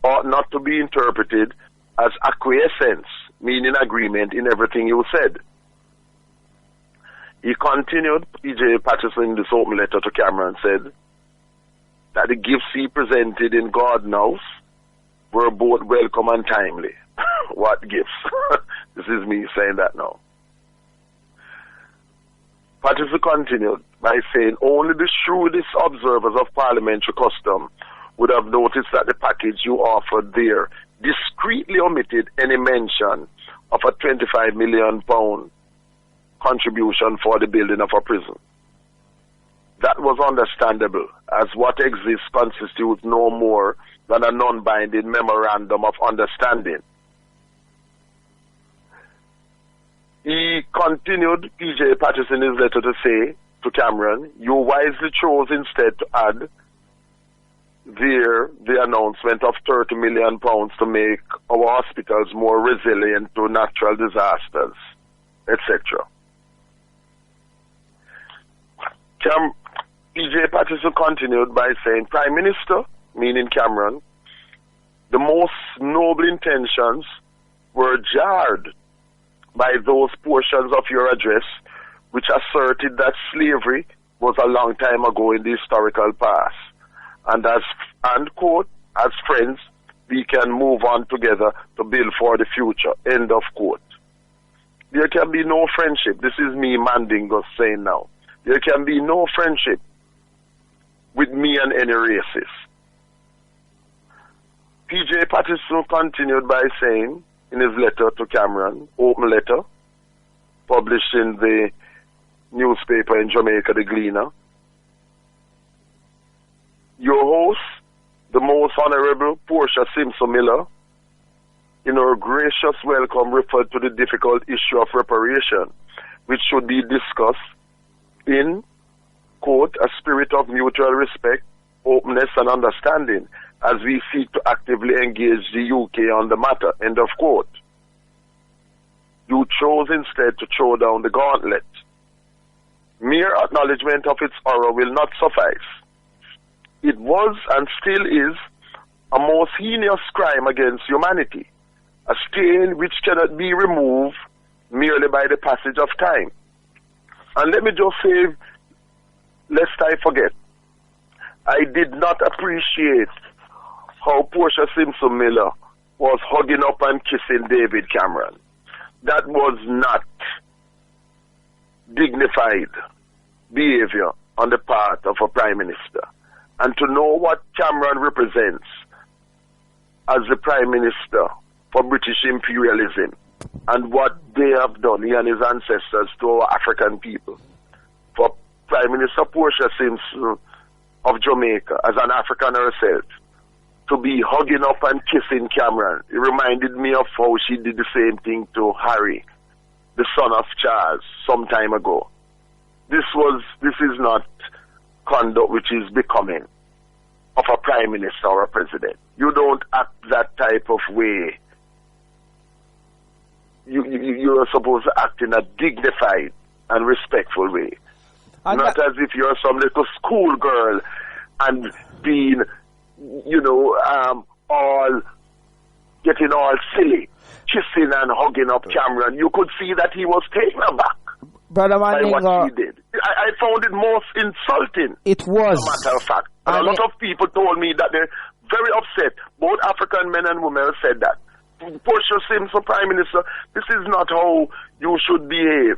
ought not to be interpreted as acquiescence, meaning agreement in everything you said. He continued, P.J. Patterson, in this open letter to Cameron, said that the gifts he presented in Garden House were both welcome and timely. What gifts? This is me saying that now. Patterson continued by saying only the shrewdest observers of parliamentary custom would have noticed that the package you offered there discreetly omitted any mention of a £25 million contribution for the building of a prison. That was understandable, as what exists constitutes no more than a non-binding memorandum of understanding. He continued, P.J. Patterson, in his letter to say to Cameron, you wisely chose instead to add there the announcement of £30 million to make our hospitals more resilient to natural disasters, etc. P.J. Patterson continued by saying, Prime Minister, meaning Cameron, the most noble intentions were jarred by those portions of your address which asserted that slavery was a long time ago in the historical past. And quote, as friends, we can move on together to build for the future, end of quote. There can be no friendship. This is me, Mandingo, saying now. There can be no friendship with me and any racist. P.J. Patterson continued by saying, in his letter to Cameron, open letter, published in the newspaper in Jamaica, the Gleaner, your host, the most honorable Portia Simpson Miller, in her gracious welcome referred to the difficult issue of reparation, which should be discussed in, quote, a spirit of mutual respect, openness and understanding, as we seek to actively engage the UK on the matter, end of quote. You chose instead to throw down the gauntlet. Mere acknowledgement of its horror will not suffice. It was and still is a most heinous crime against humanity, a stain which cannot be removed merely by the passage of time. And let me just say, lest I forget, I did not appreciate how Portia Simpson Miller was hugging up and kissing David Cameron. That was not dignified behavior on the part of a Prime Minister. And to know what Cameron represents as the Prime Minister for British imperialism and what they have done, he and his ancestors, to our African people. For Prime Minister Portia Simpson of Jamaica, as an African herself, to be hugging up and kissing Cameron, it reminded me of how she did the same thing to Harry, the son of Charles, some time ago. This is not conduct which is becoming of a Prime Minister or a President. You don't act that type of way. You are supposed to act in a dignified and respectful way. And not as if you're some little schoolgirl and being, all getting all silly, kissing and hugging up Cameron. You could see that he was taken aback. Brother Mandingo, by what he did. I found it most insulting. It was. As a matter of fact. And a lot of people told me that they're very upset. Both African men and women said that. Portia Simpson, Prime Minister, this is not how you should behave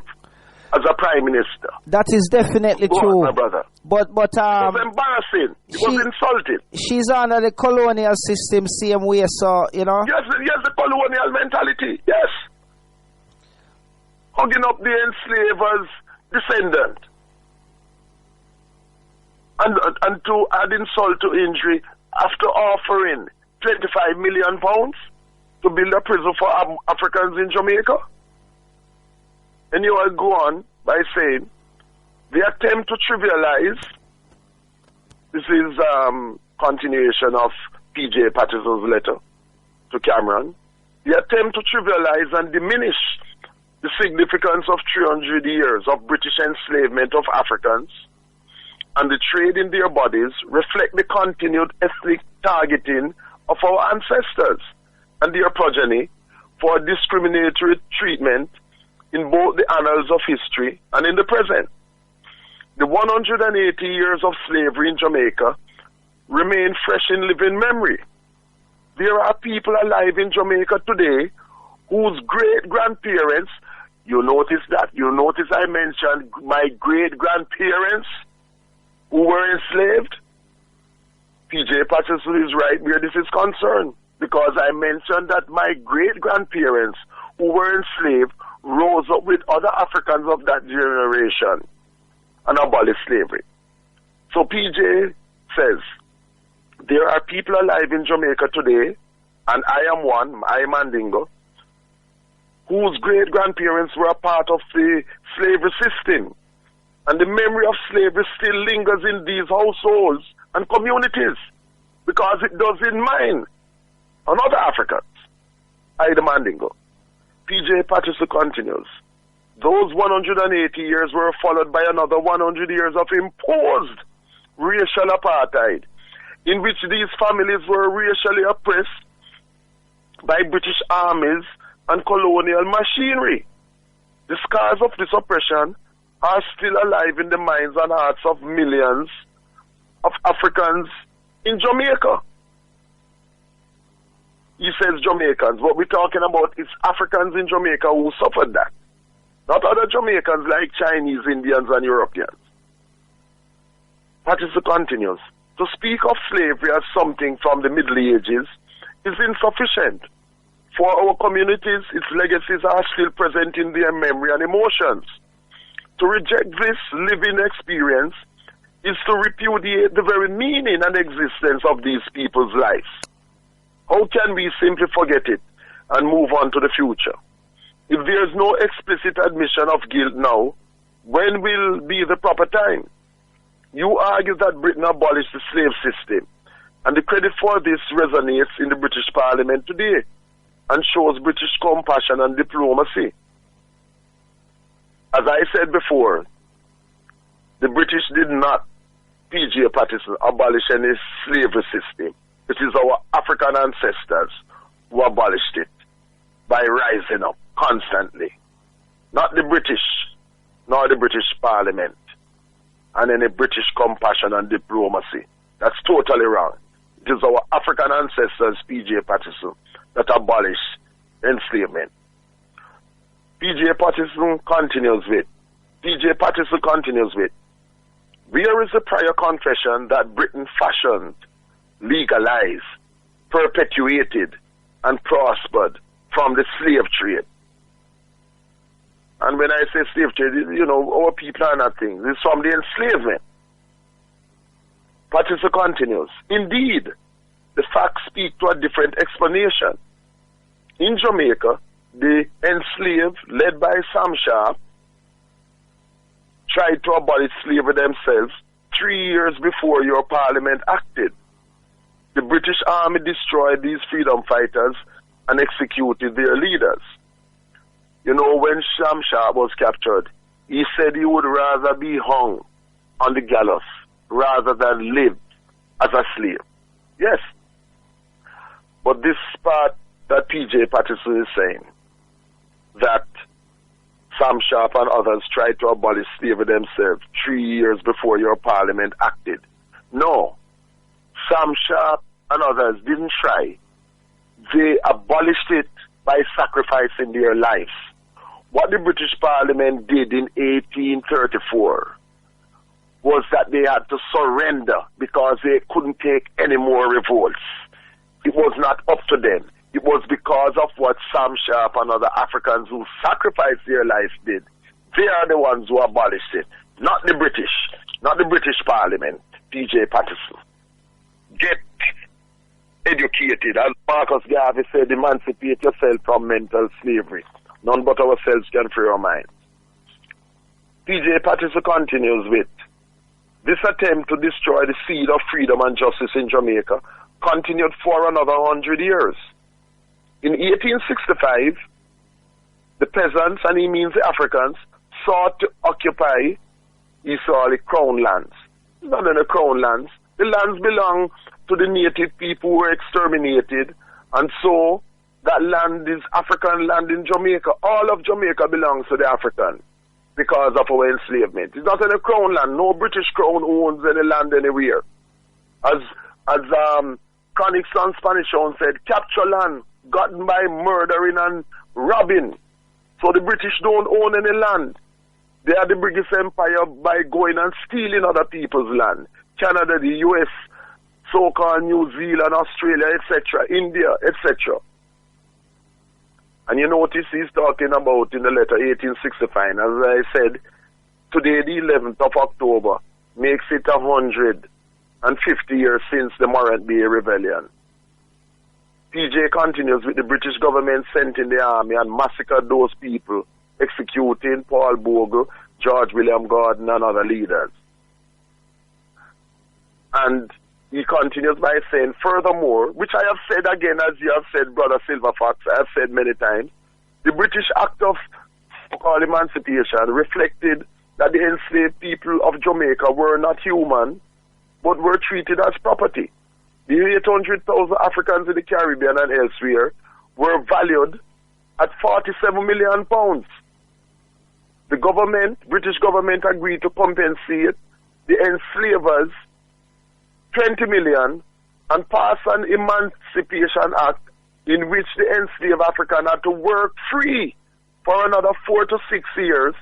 as a Prime Minister. That is definitely true. On, my brother. But it was embarrassing. It was insulting. She's under the colonial system, same way, so, you know. Yes, the colonial mentality, yes. Hugging up the enslaver's descendant. And to add insult to injury, after offering £25 million to build a prison for Africans in Jamaica. And you will go on by saying the attempt to trivialize, this is continuation of P.J. Patterson's letter to Cameron, the attempt to trivialize and diminish the significance of 300 years of British enslavement of Africans and the trade in their bodies reflect the continued ethnic targeting of our ancestors and their progeny for discriminatory treatment in both the annals of history and in the present. The 180 years of slavery in Jamaica remain fresh in living memory. There are people alive in Jamaica today whose great-grandparents, you notice I mentioned my great-grandparents who were enslaved. P.J. Patterson is right where this is concerned, because I mentioned that my great-grandparents who were enslaved rose up with other Africans of that generation and abolished slavery. So P.J. says, there are people alive in Jamaica today, and I am one, I am Mandingo, whose great-grandparents were a part of the slavery system. And the memory of slavery still lingers in these households and communities, because it does in mine and other Africans. I, the Mandingo. P.J. Patterson continues, those 180 years were followed by another 100 years of imposed racial apartheid, in which these families were racially oppressed by British armies and colonial machinery. The scars of this oppression are still alive in the minds and hearts of millions of Africans in Jamaica. He says Jamaicans. What we're talking about is Africans in Jamaica who suffered that. Not other Jamaicans like Chinese, Indians, and Europeans. Patterson continues, to speak of slavery as something from the Middle Ages is insufficient. For our communities, its legacies are still present in their memory and emotions. To reject this living experience is to repudiate the very meaning and existence of these people's lives. How can we simply forget it and move on to the future? If there is no explicit admission of guilt now, when will be the proper time? You argue that Britain abolished the slave system, and the credit for this resonates in the British Parliament today and shows British compassion and diplomacy. As I said before, the British did not, P.J. Patterson, abolish any slavery system. It is our African ancestors who abolished it by rising up constantly. Not the British, nor the British Parliament, and any British compassion and diplomacy. That's totally wrong. It is our African ancestors, P.J. Patterson, that abolished enslavement. P.J. Patterson continues with, where is the prior confession that Britain fashioned, legalized, perpetuated, and prospered from the slave trade? And when I say slave trade, you know, our people are not things. It's from the enslavement. Patterson continues, indeed, the facts speak to a different explanation. In Jamaica, the enslaved, led by Sam Sharp, tried to abolish slavery themselves 3 years before your parliament acted. The British Army destroyed these freedom fighters and executed their leaders. You know, when Sam Sharp was captured, he said he would rather be hung on the gallows rather than live as a slave. Yes. But this part that P.J. Patterson is saying, that Sam Sharp and others tried to abolish slavery themselves 3 years before your parliament acted. No. Sam Sharp and others didn't try. they abolished it by sacrificing their lives. What the British Parliament did in 1834 was that they had to surrender because they couldn't take any more revolts. It was not up to them. It was because of what Sam Sharp and other Africans who sacrificed their lives did. They are the ones who abolished it, not the British, not the British Parliament. PJ Patterson, get educated. As Marcus Garvey said, emancipate yourself from mental slavery. None but ourselves can free our minds. PJ Patterson continues with, this attempt to destroy the seed of freedom and justice in Jamaica continued for another 100 years. In 1865, the peasants, and he means the Africans, sought to occupy the crown lands. Not in the crown lands. The lands belong to the native people who were exterminated, and so that land is African land in Jamaica. All of Jamaica belongs to the African because of our enslavement. It's not in a crown land. No British crown owns any land anywhere. As Chronics on Spanish Own said, capture land gotten by murdering and robbing. So the British don't own any land. They are the biggest empire by going and stealing other people's land. Canada, the US, so-called New Zealand, Australia, etc., India, etc. And you notice he's talking about in the letter 1865. As I said, today the 11th of October makes it 150 years since the Morant Bay Rebellion. PJ continues with the British government sent in the army and massacred those people, executing Paul Bogle, George William Gordon, and other leaders. And he continues by saying, furthermore, which I have said again, as you have said, Brother Silverfox, I have said many times, the British Act of so-called emancipation reflected that the enslaved people of Jamaica were not human, but were treated as property. The 800,000 Africans in the Caribbean and elsewhere were valued at £47 million. The government, British government, agreed to compensate the enslavers 20 million and pass an Emancipation Act in which the enslaved African had to work free for another 4 to 6 years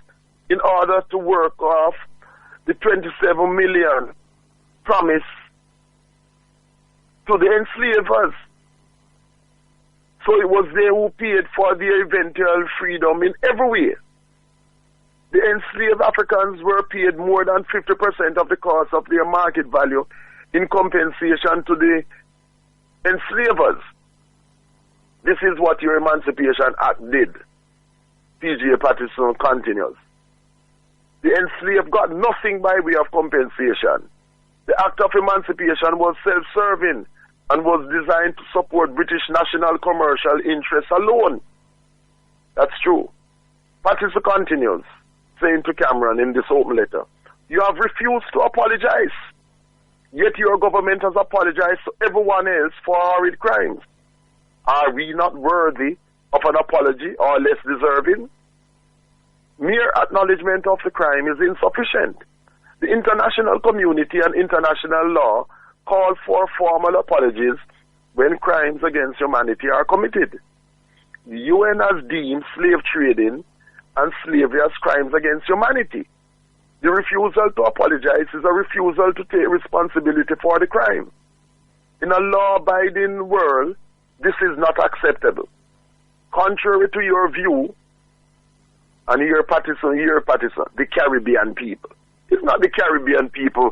in order to work off the 27 million promise to the enslavers. So it was they who paid for their eventual freedom in every way. The enslaved Africans were paid more than 50% of the cost of their market value in compensation to the enslavers. This is what your Emancipation Act did. P.J. Patterson continues. The enslaved got nothing by way of compensation. The Act of Emancipation was self-serving and was designed to support British national commercial interests alone. That's true. Patterson continues, saying to Cameron in this open letter, you have refused to apologize, yet your government has apologized to everyone else for horrid crimes. Are we not worthy of an apology or less deserving? Mere acknowledgement of the crime is insufficient. The international community and international law call for formal apologies when crimes against humanity are committed. The UN has deemed slave trading and slavery as crimes against humanity. The refusal to apologize is a refusal to take responsibility for the crime. In a law-abiding world, this is not acceptable. Contrary to your view, and here Patterson, the Caribbean people. It's not the Caribbean people,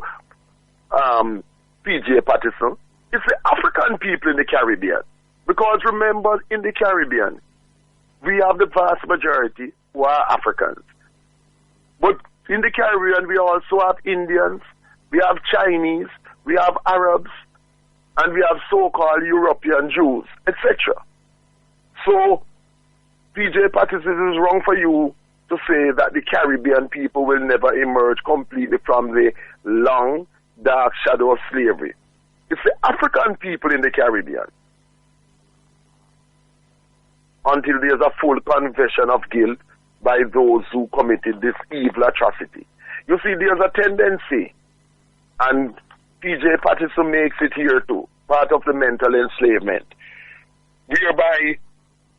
P.J. Patterson. It's the African people in the Caribbean. Because remember, in the Caribbean, we have the vast majority who are Africans. But in the Caribbean, we also have Indians, we have Chinese, we have Arabs, and we have so-called European Jews, etc. So, P.J. Patterson, it is wrong for you to say that the Caribbean people will never emerge completely from the long, dark shadow of slavery. It's the African people in the Caribbean. Until there's a full confession of guilt by those who committed this evil atrocity. You see, there's a tendency, and P.J. Patterson makes it here too, part of the mental enslavement. whereby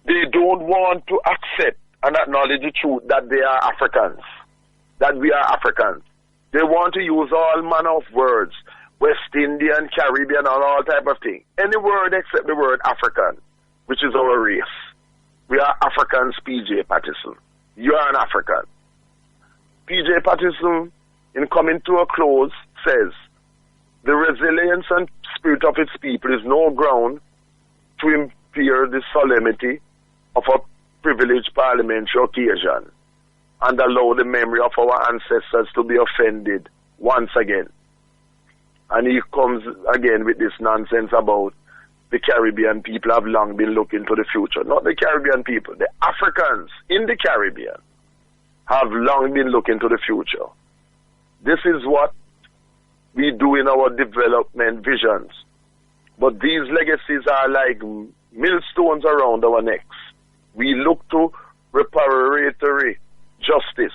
they don't want to accept and acknowledge the truth that they are Africans, that we are Africans. They want to use all manner of words, West Indian, Caribbean, and all type of things. Any word except the word African, which is our race. We are Africans, PJ Patterson. You are an African. PJ Patterson, in coming to a close, says, the resilience and spirit of its people is no ground to impair the solemnity of a privileged parliamentary occasion and allow the memory of our ancestors to be offended once again. And he comes again with this nonsense about the Caribbean people have long been looking to the future. Not the Caribbean people, the Africans in the Caribbean have long been looking to the future. This is what we do in our development visions. But these legacies are like millstones around our necks. We look to reparatory justice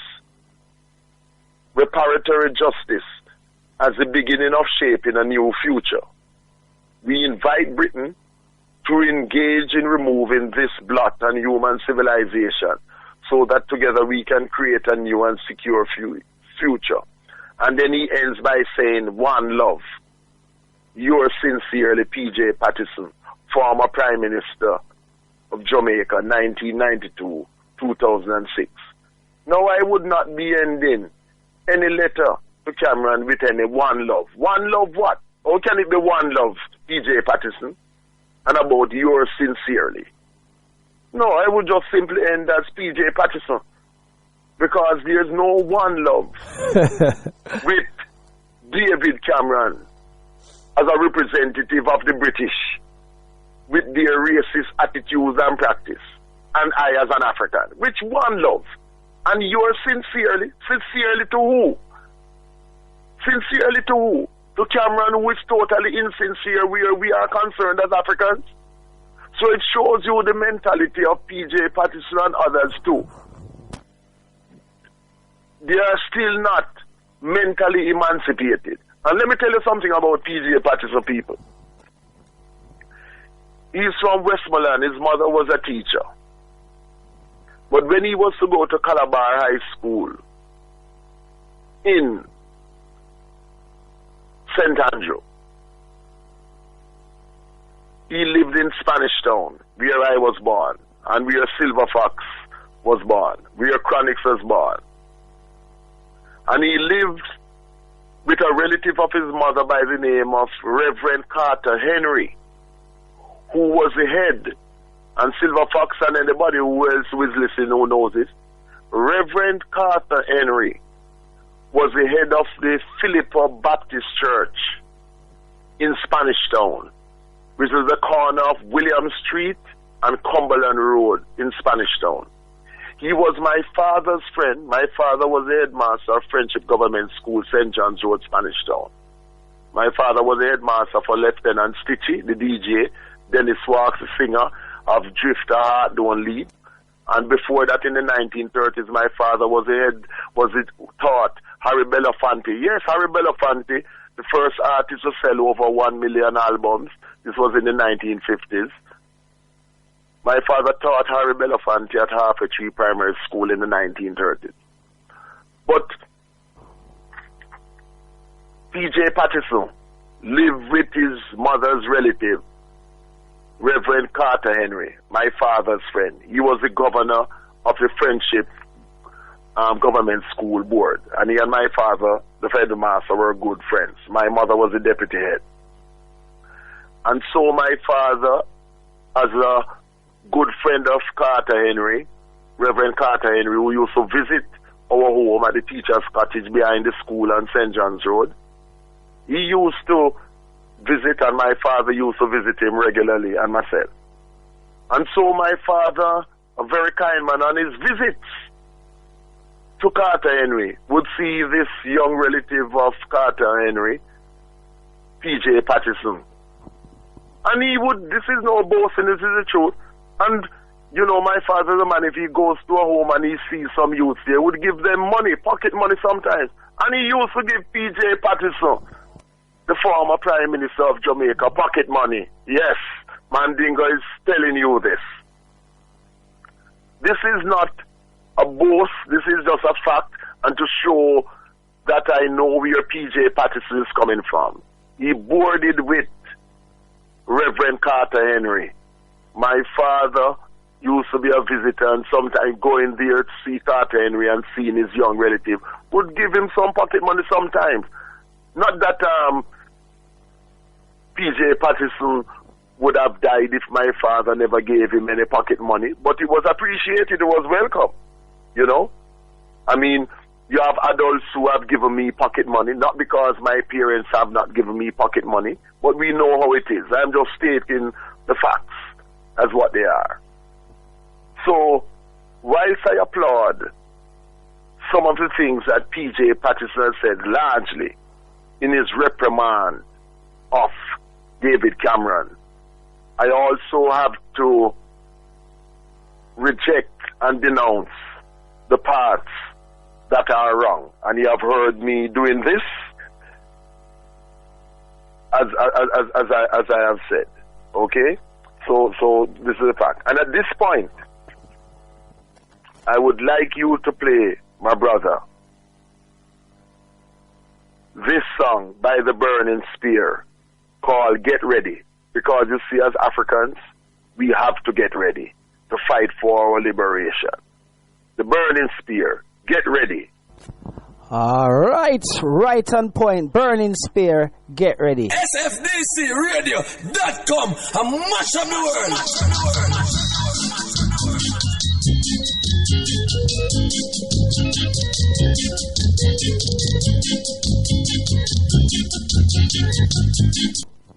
as the beginning of shaping a new future. We invite Britain to engage in removing this blot on human civilization so that together we can create a new and secure future. And then he ends by saying, one love. Yours sincerely, PJ Patterson, former Prime Minister of Jamaica, 1992-2006. Now, I would not be ending any letter to Cameron with any one love. One love what? How can it be one love, PJ Patterson? And about yours sincerely? No, I would just simply end as PJ Patterson. Because there's no one love with David Cameron as a representative of the British with their racist attitudes and practice, and I as an African. Which one love? And yours sincerely? Sincerely to who? Sincerely to who? To Cameron, who is totally insincere where we are concerned as Africans? So it shows you the mentality of PJ Patterson and others too. They are still not mentally emancipated. And let me tell you something about PJ Patterson people. He's from Westmoreland. His mother was a teacher. But when he was to go to Calabar High School in St. Andrew, he lived in Spanish Town, where I was born, and where Silver Fox was born, where Chronix was born. And he lived with a relative of his mother by the name of Reverend Carter Henry, who was the head, and Silver Fox and anybody who else who is listening who knows it, Reverend Carter Henry was the head of the Philippa Baptist Church in Spanish Town, which is the corner of William Street and Cumberland Road in Spanish Town. He was my father's friend. My father was the headmaster of Friendship Government School, St. John's Road, Spanish Town. My father was the headmaster for Lieutenant Stitchy, the DJ, Dennis Walks, the singer of Drifter Heart Don't Leap. And before that, in the 1930s, my father was taught Harry Belafonte. Yes, Harry Belafonte, the first artist to sell over 1 million albums. This was in the 1950s. My father taught Harry Belafonte at Half a Tree Primary School in the 1930s. But PJ Patterson lived with his mother's relative, Reverend Carter Henry, my father's friend. He was the governor of the Friendship Government School Board. And he and my father, the headmaster, were good friends. My mother was the deputy head. And so my father, as a good friend of Carter Henry, Reverend Carter Henry, who used to visit our home at the teacher's cottage behind the school on St. John's Road, he used to visit, and my father used to visit him regularly, and myself. And so my father, a very kind man, on his visits to Carter Henry, would see this young relative of Carter Henry, PJ Patterson. And he would, this is no boasting, this is the truth. And, you know, my father's a man, if he goes to a home and he sees some youth there, would give them money, pocket money sometimes. And he used to give PJ Patterson, the former Prime Minister of Jamaica, pocket money. Yes, Mandingo is telling you this. This is not a boast, this is just a fact, and to show that I know where PJ Patterson is coming from. He boarded with Reverend Carter Henry. My father used to be a visitor, and sometimes going there to see Carter Henry and seeing his young relative would give him some pocket money sometimes. Not that PJ Patterson would have died if my father never gave him any pocket money, but it was appreciated, it was welcome, you know. I mean, you have adults who have given me pocket money, not because my parents have not given me pocket money, but we know how it is. I'm just stating the facts as what they are. So, whilst I applaud some of the things that P.J. Patterson has said largely in his reprimand of David Cameron, I also have to reject and denounce the parts that are wrong. And you have heard me doing this as I have said. Okay? So this is the fact. And at this point, I would like you to play, my brother, this song by the Burning Spear called Get Ready. Because you see, as Africans, we have to get ready to fight for our liberation. The Burning Spear, Get Ready. All right, right on point. Burning Spear, Get Ready. SFDCRADIO.com, a mash of the world.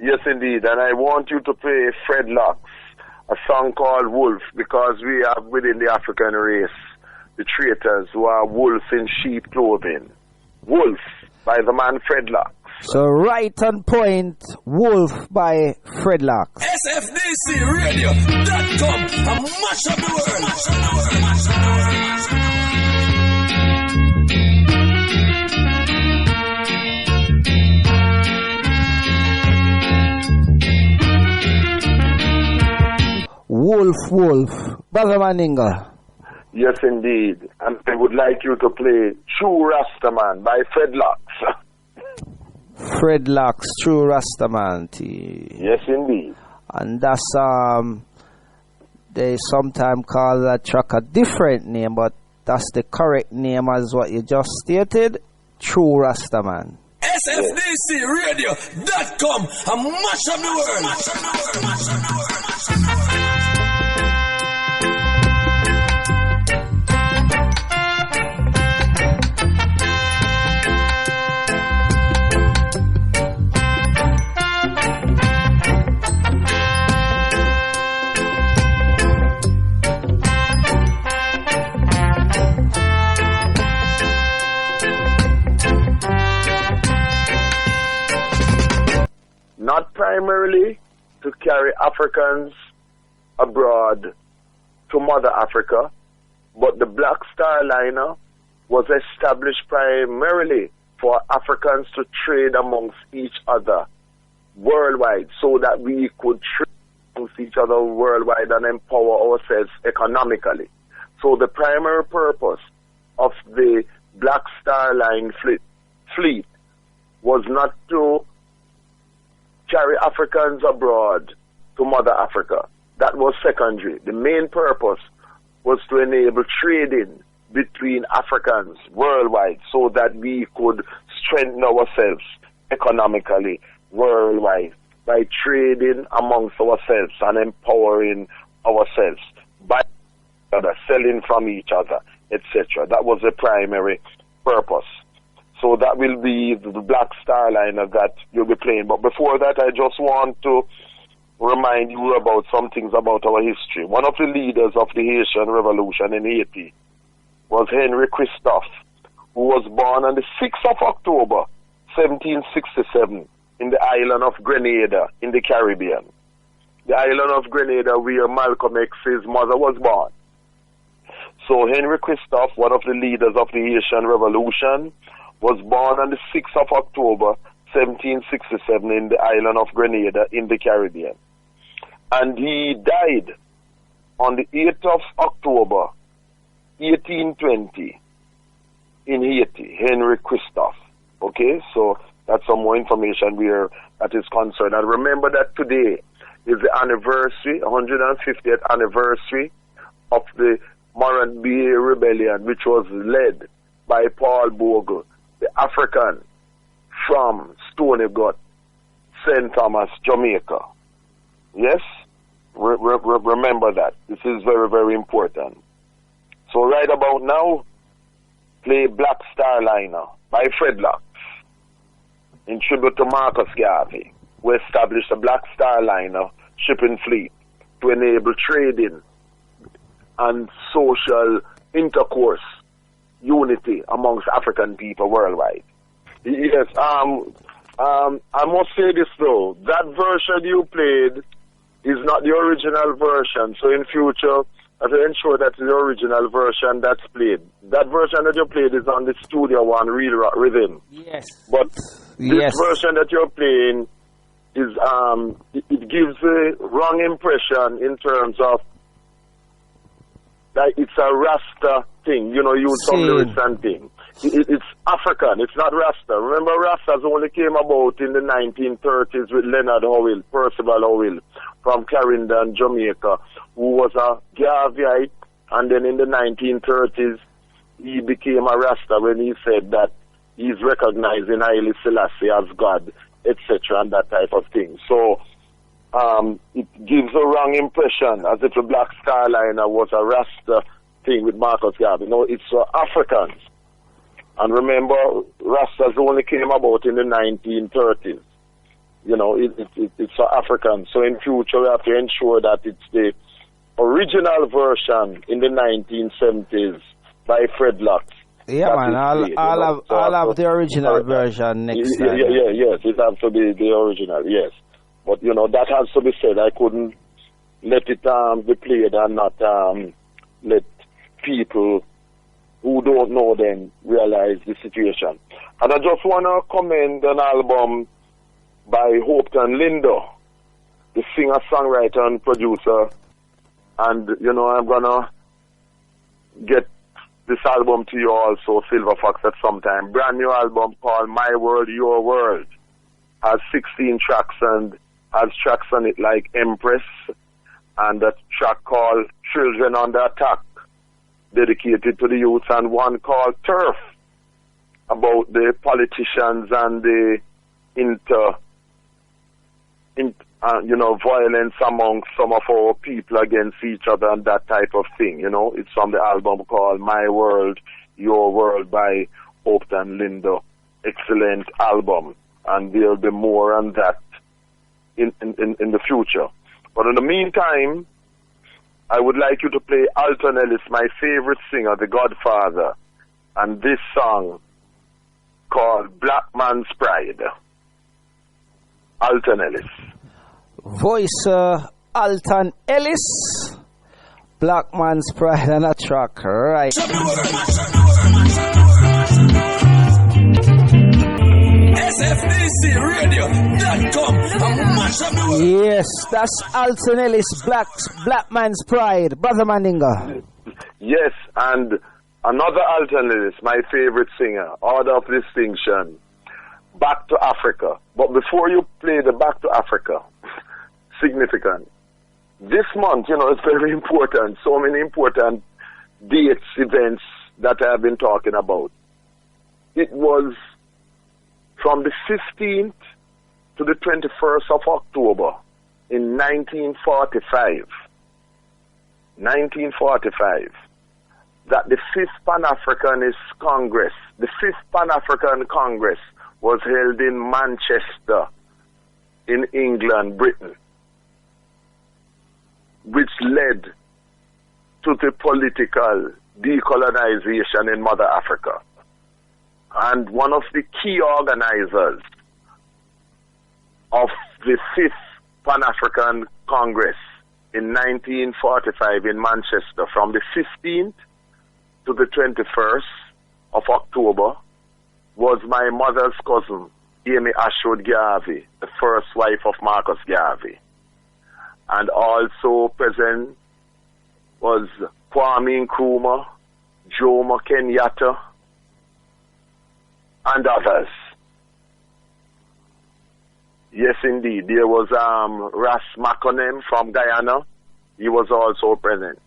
Yes, indeed, and I want you to play Fred Locks, a song called Wolf, because we have within the African race the traitors who are wolves in sheep clothing. Wolf by the man Fred Locks. So right on point, Wolf by Fred Locks. SFDCRADIO.com, a mash of the world. Wolf, Wolf. Brother Mandingo. Yes, indeed. And I would like you to play True Rastaman by Fred Locks. Fred Locks, True Rastaman. Yes, indeed. And that's, they sometimes call that track a different name, but that's the correct name as what you just stated. True Rastaman. SFDCRADIO.com, a mash of the world. Not primarily to carry Africans abroad to Mother Africa, but the Black Star Liner was established primarily for Africans to trade amongst each other worldwide so that we could trade amongst each other worldwide and empower ourselves economically. So the primary purpose of the Black Star Line fleet was not to carry Africans abroad to Mother Africa. That was secondary. The main purpose was to enable trading between Africans worldwide so that we could strengthen ourselves economically worldwide by trading amongst ourselves and empowering ourselves by selling from each other, etc. That was the primary purpose. So that will be the Black Star Liner that you'll be playing. But before that, I just want to remind you about some things about our history. One of the leaders of the Haitian Revolution in Haiti was Henry Christophe, who was born on the 6th of October, 1767, in the island of Grenada in the Caribbean. The island of Grenada where Malcolm X's mother was born. So Henry Christophe, one of the leaders of the Haitian Revolution, was born on the 6th of October, 1767, in the island of Grenada in the Caribbean. And he died on the 8th of October, 1820, in Haiti, Henry Christophe. Okay, so that's some more information where that is concerned. And remember that today is the anniversary, 150th anniversary of the Morant Bay Rebellion, which was led by Paul Bogle, the African from Stony Gut, St. Thomas, Jamaica. Yes? Remember that. This is very, very important. So right about now, play Black Star Liner by Fredlocks in tribute to Marcus Garvey, who established a Black Star Liner shipping fleet to enable trading and social intercourse, unity amongst African people worldwide. Yes, I must say this though, that version you played is not the original version, so in future, I have to ensure that the original version that's played. That version that you played is on the Studio One Real Rock Rhythm. Yes. But this version that you're playing is, it gives a wrong impression in terms of that it's a Rasta thing, you know, use some lyrics and thing. It's African, it's not Rasta. Remember, Rastas only came about in the 1930s with Leonard Howell, Percival Howell, from Clarendon, Jamaica, who was a Garveyite, and then in the 1930s, he became a Rasta when he said that he's recognizing Haile Selassie as God, etc., and that type of thing. So, it gives a wrong impression, as if the Black Star Liner was a Rasta thing with Marcus Garvey. No, it's Africans. And remember, Rastas only came about in the 1930s. You know, it's African. So in future, we have to ensure that it's the original version in the 1970s by Fredlocks. Yeah, man, I'll have the original version next time. Yes, it has to be the original, yes. But, you know, that has to be said. I couldn't let it be played and not let people who don't know them realize the situation. And I just want to commend an album by Hopeton Lindo, the singer-songwriter and producer. And, you know, I'm going to get this album to you also, Silver Fox, at some time. Brand new album called My World, Your World. Has 16 tracks and has tracks on it like Empress and a track called Children Under Attack, dedicated to the youth, and one called Turf, about the politicians and the violence among some of our people against each other and that type of thing. You know, it's from the album called My World, Your World by Hopeton Lindo. Excellent album, and there'll be more on that in the future. But in the meantime, I would like you to play Alton Ellis, my favorite singer, the Godfather, and this song called Black Man's Pride. Alton Ellis. Voice Alton Ellis, Black Man's Pride, and a track, right? SFDCRADIO.com. Yes, that's Alton Ellis, Black Man's Pride. Brother Mandingo. Yes, and another Alton Ellis, my favorite singer, Order of Distinction, Back to Africa. But before you play the Back to Africa, significant. This month, you know, it's very important. So many important dates, events that I have been talking about. It was from the 15th to the 21st of October in 1945, that the 5th Pan-Africanist Congress, the 5th Pan-African Congress was held in Manchester, in England, Britain, which led to the political decolonization in Mother Africa. And one of the key organizers of the 5th Pan-African Congress in 1945 in Manchester, from the 15th to the 21st of October, was my mother's cousin, Amy Ashwood Garvey, the first wife of Marcus Garvey. And also present was Kwame Nkrumah, Jomo Kenyatta, and others. Yes, indeed. There was Ras Makonnen from Guyana. He was also present.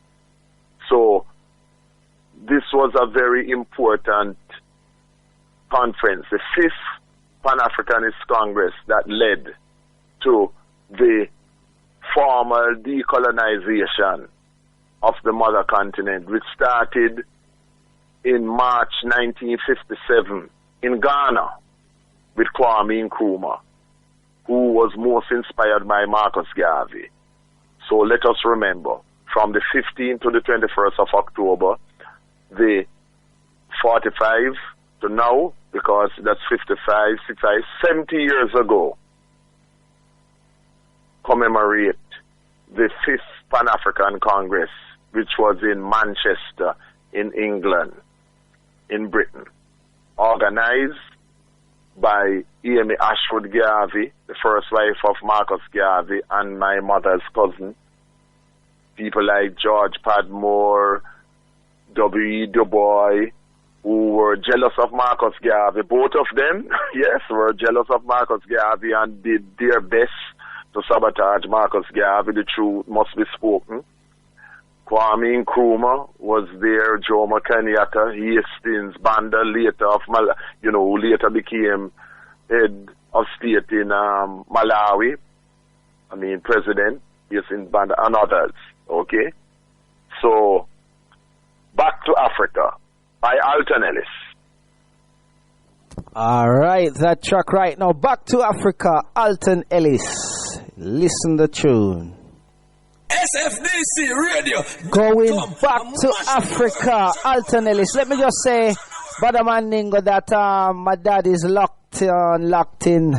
So this was a very important conference, the 5th Pan-Africanist Congress that led to the formal decolonization of the mother continent, which started in March 1957 in Ghana with Kwame Nkrumah, who was most inspired by Marcus Garvey. So let us remember, from the 15th to the 21st of October, the 45 to now, because that's 55, 65, 70 years ago, commemorate the 5th Pan-African Congress, which was in Manchester, in England, in Britain, organized by Amy Ashwood Garvey, the first wife of Marcus Garvey, and my mother's cousin. People like George Padmore, W.E. Du Bois, who were jealous of Marcus Garvey. Both of them, yes, were jealous of Marcus Garvey and did their best to sabotage Marcus Garvey. The truth must be spoken. Kwame Nkrumah was there, Jomo Kenyatta, Hastings Banda, who later became head of state in Malawi. President, Hastings Banda, and others. Okay? So, back to Africa by Alton Ellis. All right, that track right now. Back to Africa, Alton Ellis. Listen the tune. SFDC Radio. Going back to Africa, Alton Ellis. Let me just say, Brother Mandingo, that my dad is locked in.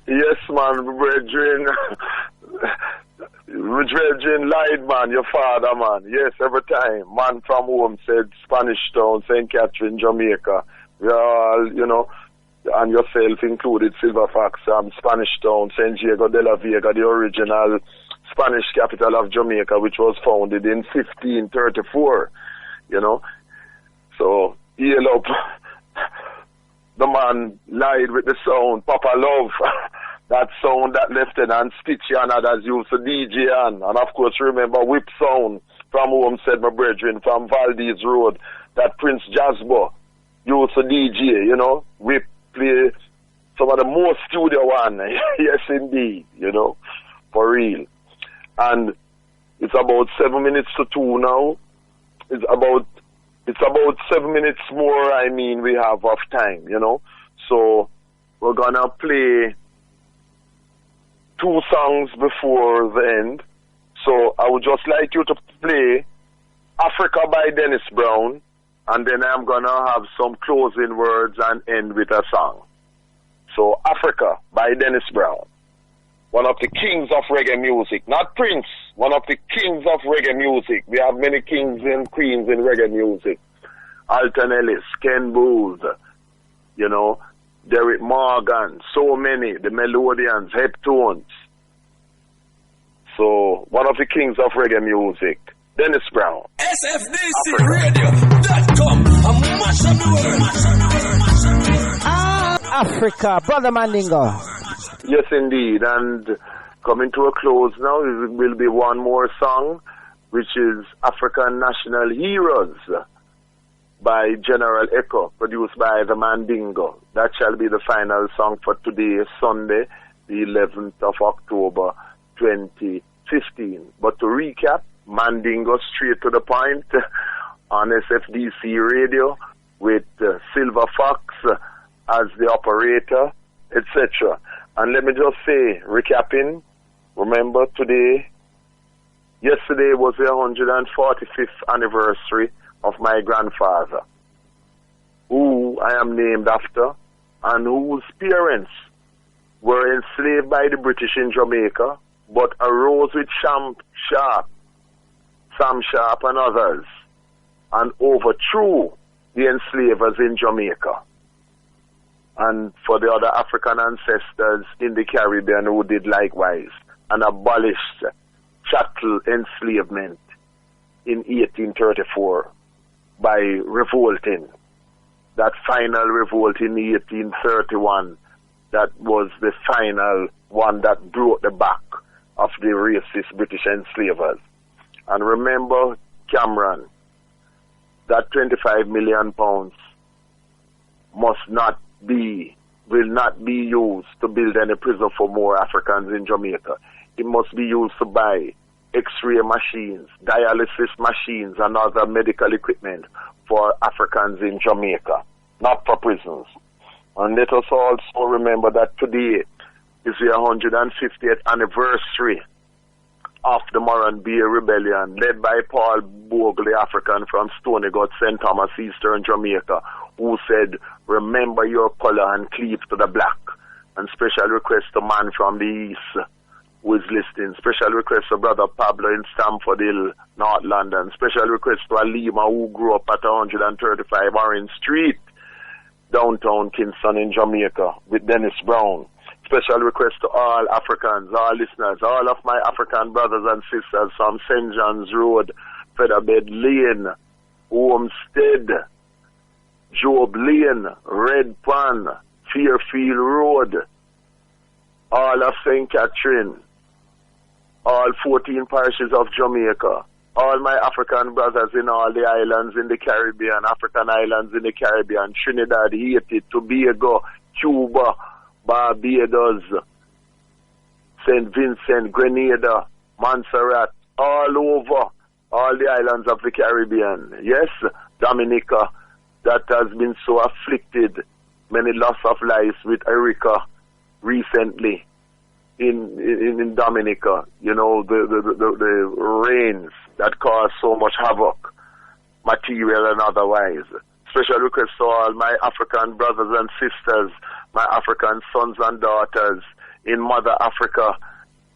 Yes, man, brethren. Brethren lied, man, your father, man. Yes, every time. Man from home said Spanish Town, St. Catherine, Jamaica. We all, and yourself included, Silver Fox, Spanish Town, San Diego de la Vega, the original Spanish capital of Jamaica, which was founded in 1534, So, up, the man lied with the sound, Papa Love, that sound that Lieutenant Stitchy and others used to DJ on. And of course, remember Whip Sound from home, said my brethren, from Valdez Road, that Prince Jasper used to DJ, Whip play some of the most studio one. Yes, indeed, for real. And it's about 7 minutes to 2 now. It's about 7 minutes more, we have of time, So we're gonna play 2 songs before the end. So I would just like you to play Africa by Dennis Brown, and then I'm gonna have some closing words and end with a song. So Africa by Dennis Brown, one of the kings of reggae music, not Prince, one of the kings of reggae music. We have many kings and queens in reggae music. Alton Ellis, Ken Booth, Derek Morgan, so many, the Melodians, Heptones. So, one of the kings of reggae music, Dennis Brown. SFDCRADIO.com. Africa, Brother Mandingo. Yes, indeed. And coming to a close now, it will be one more song, which is African National Heroes by General Echo, produced by the Mandingo. That shall be the final song for today, Sunday, the 11th of October, 2015. But to recap, Mandingo straight to the point on SFDC Radio with Silver Fox as the operator, etc. And let me just say, recapping, remember yesterday was the 145th anniversary of my grandfather, who I am named after, and whose parents were enslaved by the British in Jamaica, but arose with Sam Sharp and others, and overthrew the enslavers in Jamaica. And for the other African ancestors in the Caribbean who did likewise. and abolished chattel enslavement in 1834 by revolting. That final revolt in 1831, that was the final one that broke the back of the racist British enslavers. And remember, Cameron, that 25 million pounds will not be used to build any prison for more Africans in Jamaica. It must be used to buy X-ray machines, dialysis machines, and other medical equipment for Africans in Jamaica, not for prisons. And let us also remember that today is the 150th anniversary of the Moran Bay Rebellion, led by Paul Bogle, African from Stony Gut, St. Thomas, Eastern Jamaica, who said, "Remember your color and cleave to the black." And special request to man from the East who is listening. Special request to Brother Pablo in Stamford Hill, North London. Special request to Alima, who grew up at 135 Orange Street, downtown Kingston in Jamaica, with Dennis Brown. Special request to all Africans, all listeners, all of my African brothers and sisters from St. John's Road, Featherbed Lane, Homestead, Job Lane, Red Pan, Fairfield Road, all of St. Catherine, all 14 parishes of Jamaica, all my African brothers in all the islands in the Caribbean, African islands in the Caribbean, Trinidad, Haiti, Tobago, Cuba, Barbados, St. Vincent, Grenada, Montserrat, all over, all the islands of the Caribbean. Yes, Dominica, that has been so afflicted, many loss of lives with Erika recently in Dominica. You know, the rains that cause so much havoc, material and otherwise. Special request to all my African brothers and sisters, my African sons and daughters in Mother Africa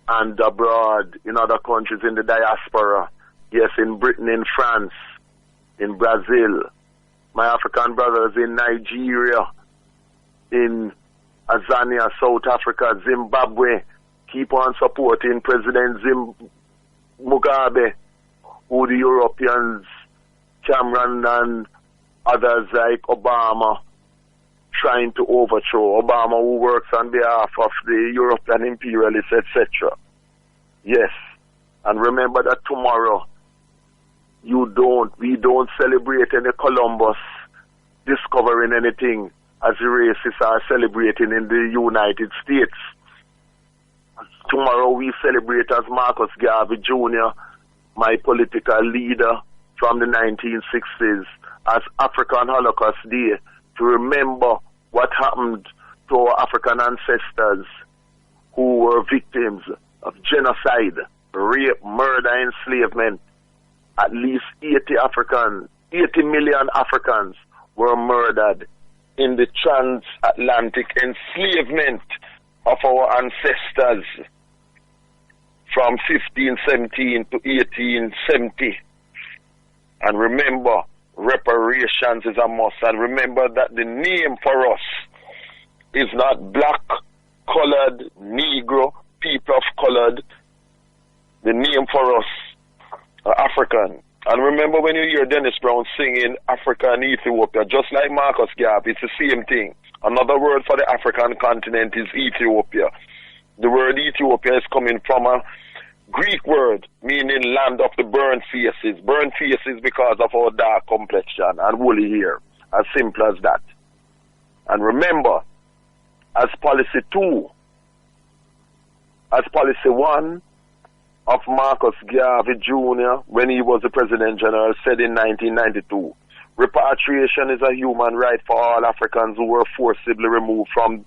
and abroad, in other countries in the diaspora. Yes, in Britain, in France, in Brazil. My African brothers in Nigeria, in Azania, South Africa, Zimbabwe. Keep on supporting President Mugabe, who the Europeans, Cameron and others like Obama, trying to overthrow. Obama, who works on behalf of the European imperialists, etc. Yes. And remember that tomorrow, we don't celebrate any Columbus discovering anything as the racists are celebrating in the United States. Tomorrow we celebrate as Marcus Garvey Jr., my political leader from the 1960s, as African Holocaust Day, to remember what happened to our African ancestors who were victims of genocide, rape, murder, enslavement. At least 80 million Africans were murdered in the transatlantic enslavement of our ancestors from 1517 to 1870. And remember, reparations is a must. And remember that the name for us is not black, colored, Negro, people of colored. The name for us are African. And remember when you hear Dennis Brown singing Africa and Ethiopia, just like Marcus Garvey, it's the same thing. Another word for the African continent is Ethiopia. The word Ethiopia is coming from a Greek word meaning land of the burnt faces. Burnt faces because of our dark complexion and woolly hair. As simple as that. And remember, as policy 2, as policy 1 of Marcus Garvey Jr., when he was the President General, said in 1992, repatriation is a human right for all Africans who were forcibly removed from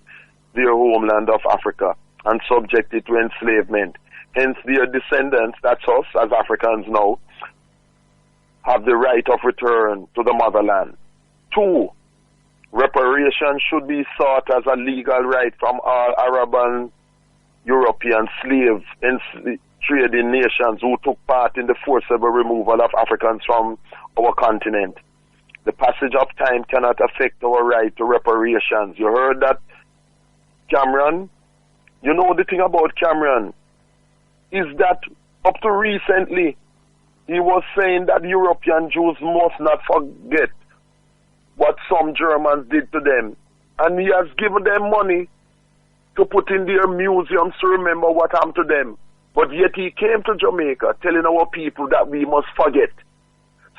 their homeland of Africa and subjected to enslavement. Hence, their descendants, that's us as Africans now, have the right of return to the motherland. 2, reparation should be sought as a legal right from all Arab and European slave trading nations who took part in the forcible removal of Africans from our continent. The passage of time cannot affect our right to reparations. You heard that, Cameron? You know the thing about Cameron? is that up to recently, he was saying that European Jews must not forget what some Germans did to them. And he has given them money to put in their museums to remember what happened to them. But yet he came to Jamaica telling our people that we must forget.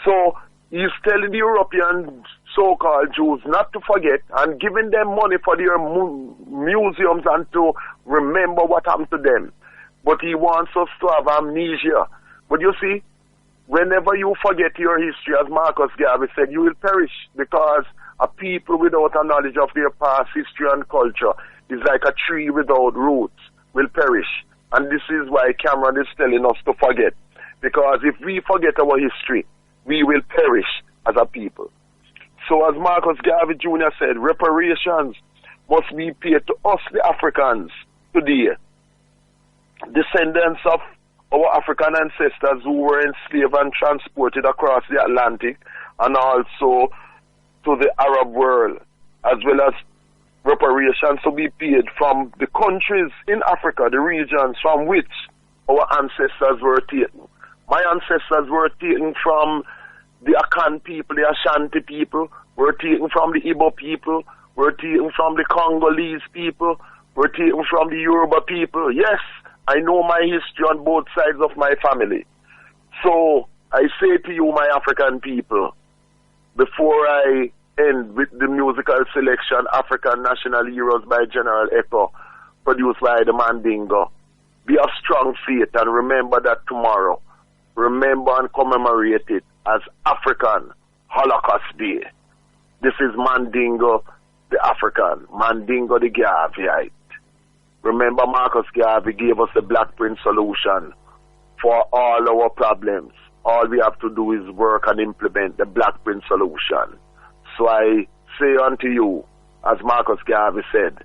So he's telling the European so-called Jews not to forget and giving them money for their museums and to remember what happened to them. But he wants us to have amnesia. But you see, whenever you forget your history, as Marcus Garvey said, you will perish, because a people without a knowledge of their past history and culture is like a tree without roots, will perish. And this is why Cameron is telling us to forget. Because if we forget our history, we will perish as a people. So as Marcus Garvey Jr. said, reparations must be paid to us, the Africans, today. Descendants of our African ancestors who were enslaved and transported across the Atlantic, and also to the Arab world, as well as reparations to be paid from the countries in Africa, the regions from which our ancestors were taken. My ancestors were taken from the Akan people, the Ashanti people, were taken from the Igbo people, were taken from the Congolese people, were taken from the Yoruba people. Yes, I know my history on both sides of my family. So I say to you, my African people, before I end with the musical selection, African National Heroes by General Echo, produced by the Mandingo, be of strong faith and remember that tomorrow, remember and commemorate it as African Holocaust Day. This is Mandingo the African, Mandingo the Garveyite. Remember, Marcus Garvey gave us the Black Print solution for all our problems. All we have to do is work and implement the Black Print solution. So I say unto you, as Marcus Garvey said,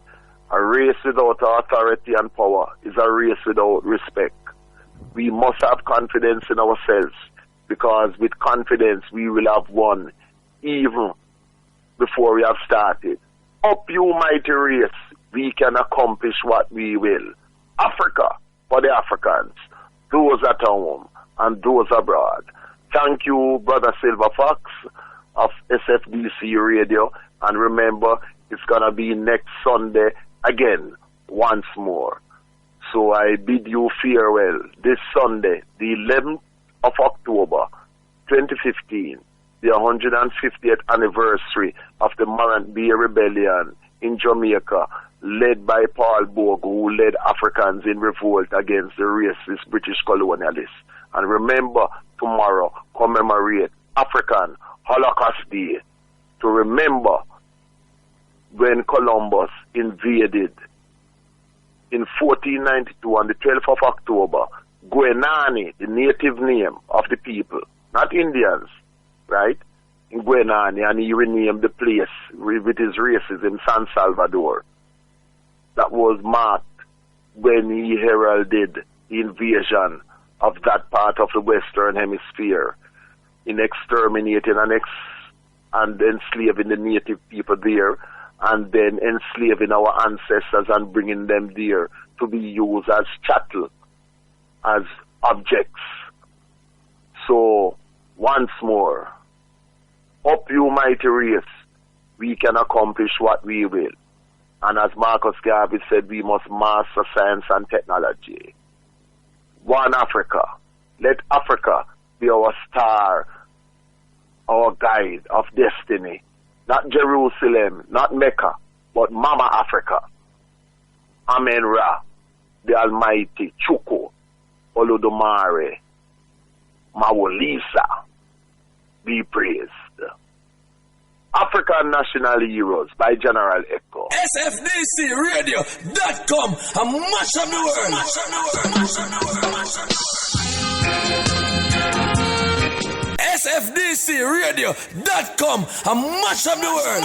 a race without authority and power is a race without respect. We must have confidence in ourselves, because with confidence we will have won even before we have started. Up, you mighty race, we can accomplish what we will. Africa for the Africans, those at home and those abroad. Thank you, Brother Silver Fox of SFDC Radio. And remember, it's going to be next Sunday again, once more. So I bid you farewell this Sunday, the 11th of October, 2015, the 150th anniversary of the Morant Bay Rebellion in Jamaica, led by Paul Bogue, who led Africans in revolt against the racist British colonialists. And remember, tomorrow, commemorate African Holocaust Day, to remember when Columbus invaded in 1492 on the 12th of October, Gwenani, the native name of the people, not Indians, right? In Gwenani, and he renamed the place with his races in San Salvador. That was marked when he heralded the invasion of that part of the Western Hemisphere in exterminating and enslaving the native people there, and then enslaving our ancestors and bringing them there to be used as chattel, as objects. So, once more, up, you mighty race, we can accomplish what we will. And as Marcus Garvey said, we must master science and technology. One Africa. Let Africa be our star, our guide of destiny. Not Jerusalem, not Mecca, but Mama Africa. Amen Ra, the Almighty, Chuku, Olodumare, Mawolisa, be praised. African National Heroes by General Echo. SFDCRADIO.com, a mash of the world. SFDCRADIO.com, a mash of the world.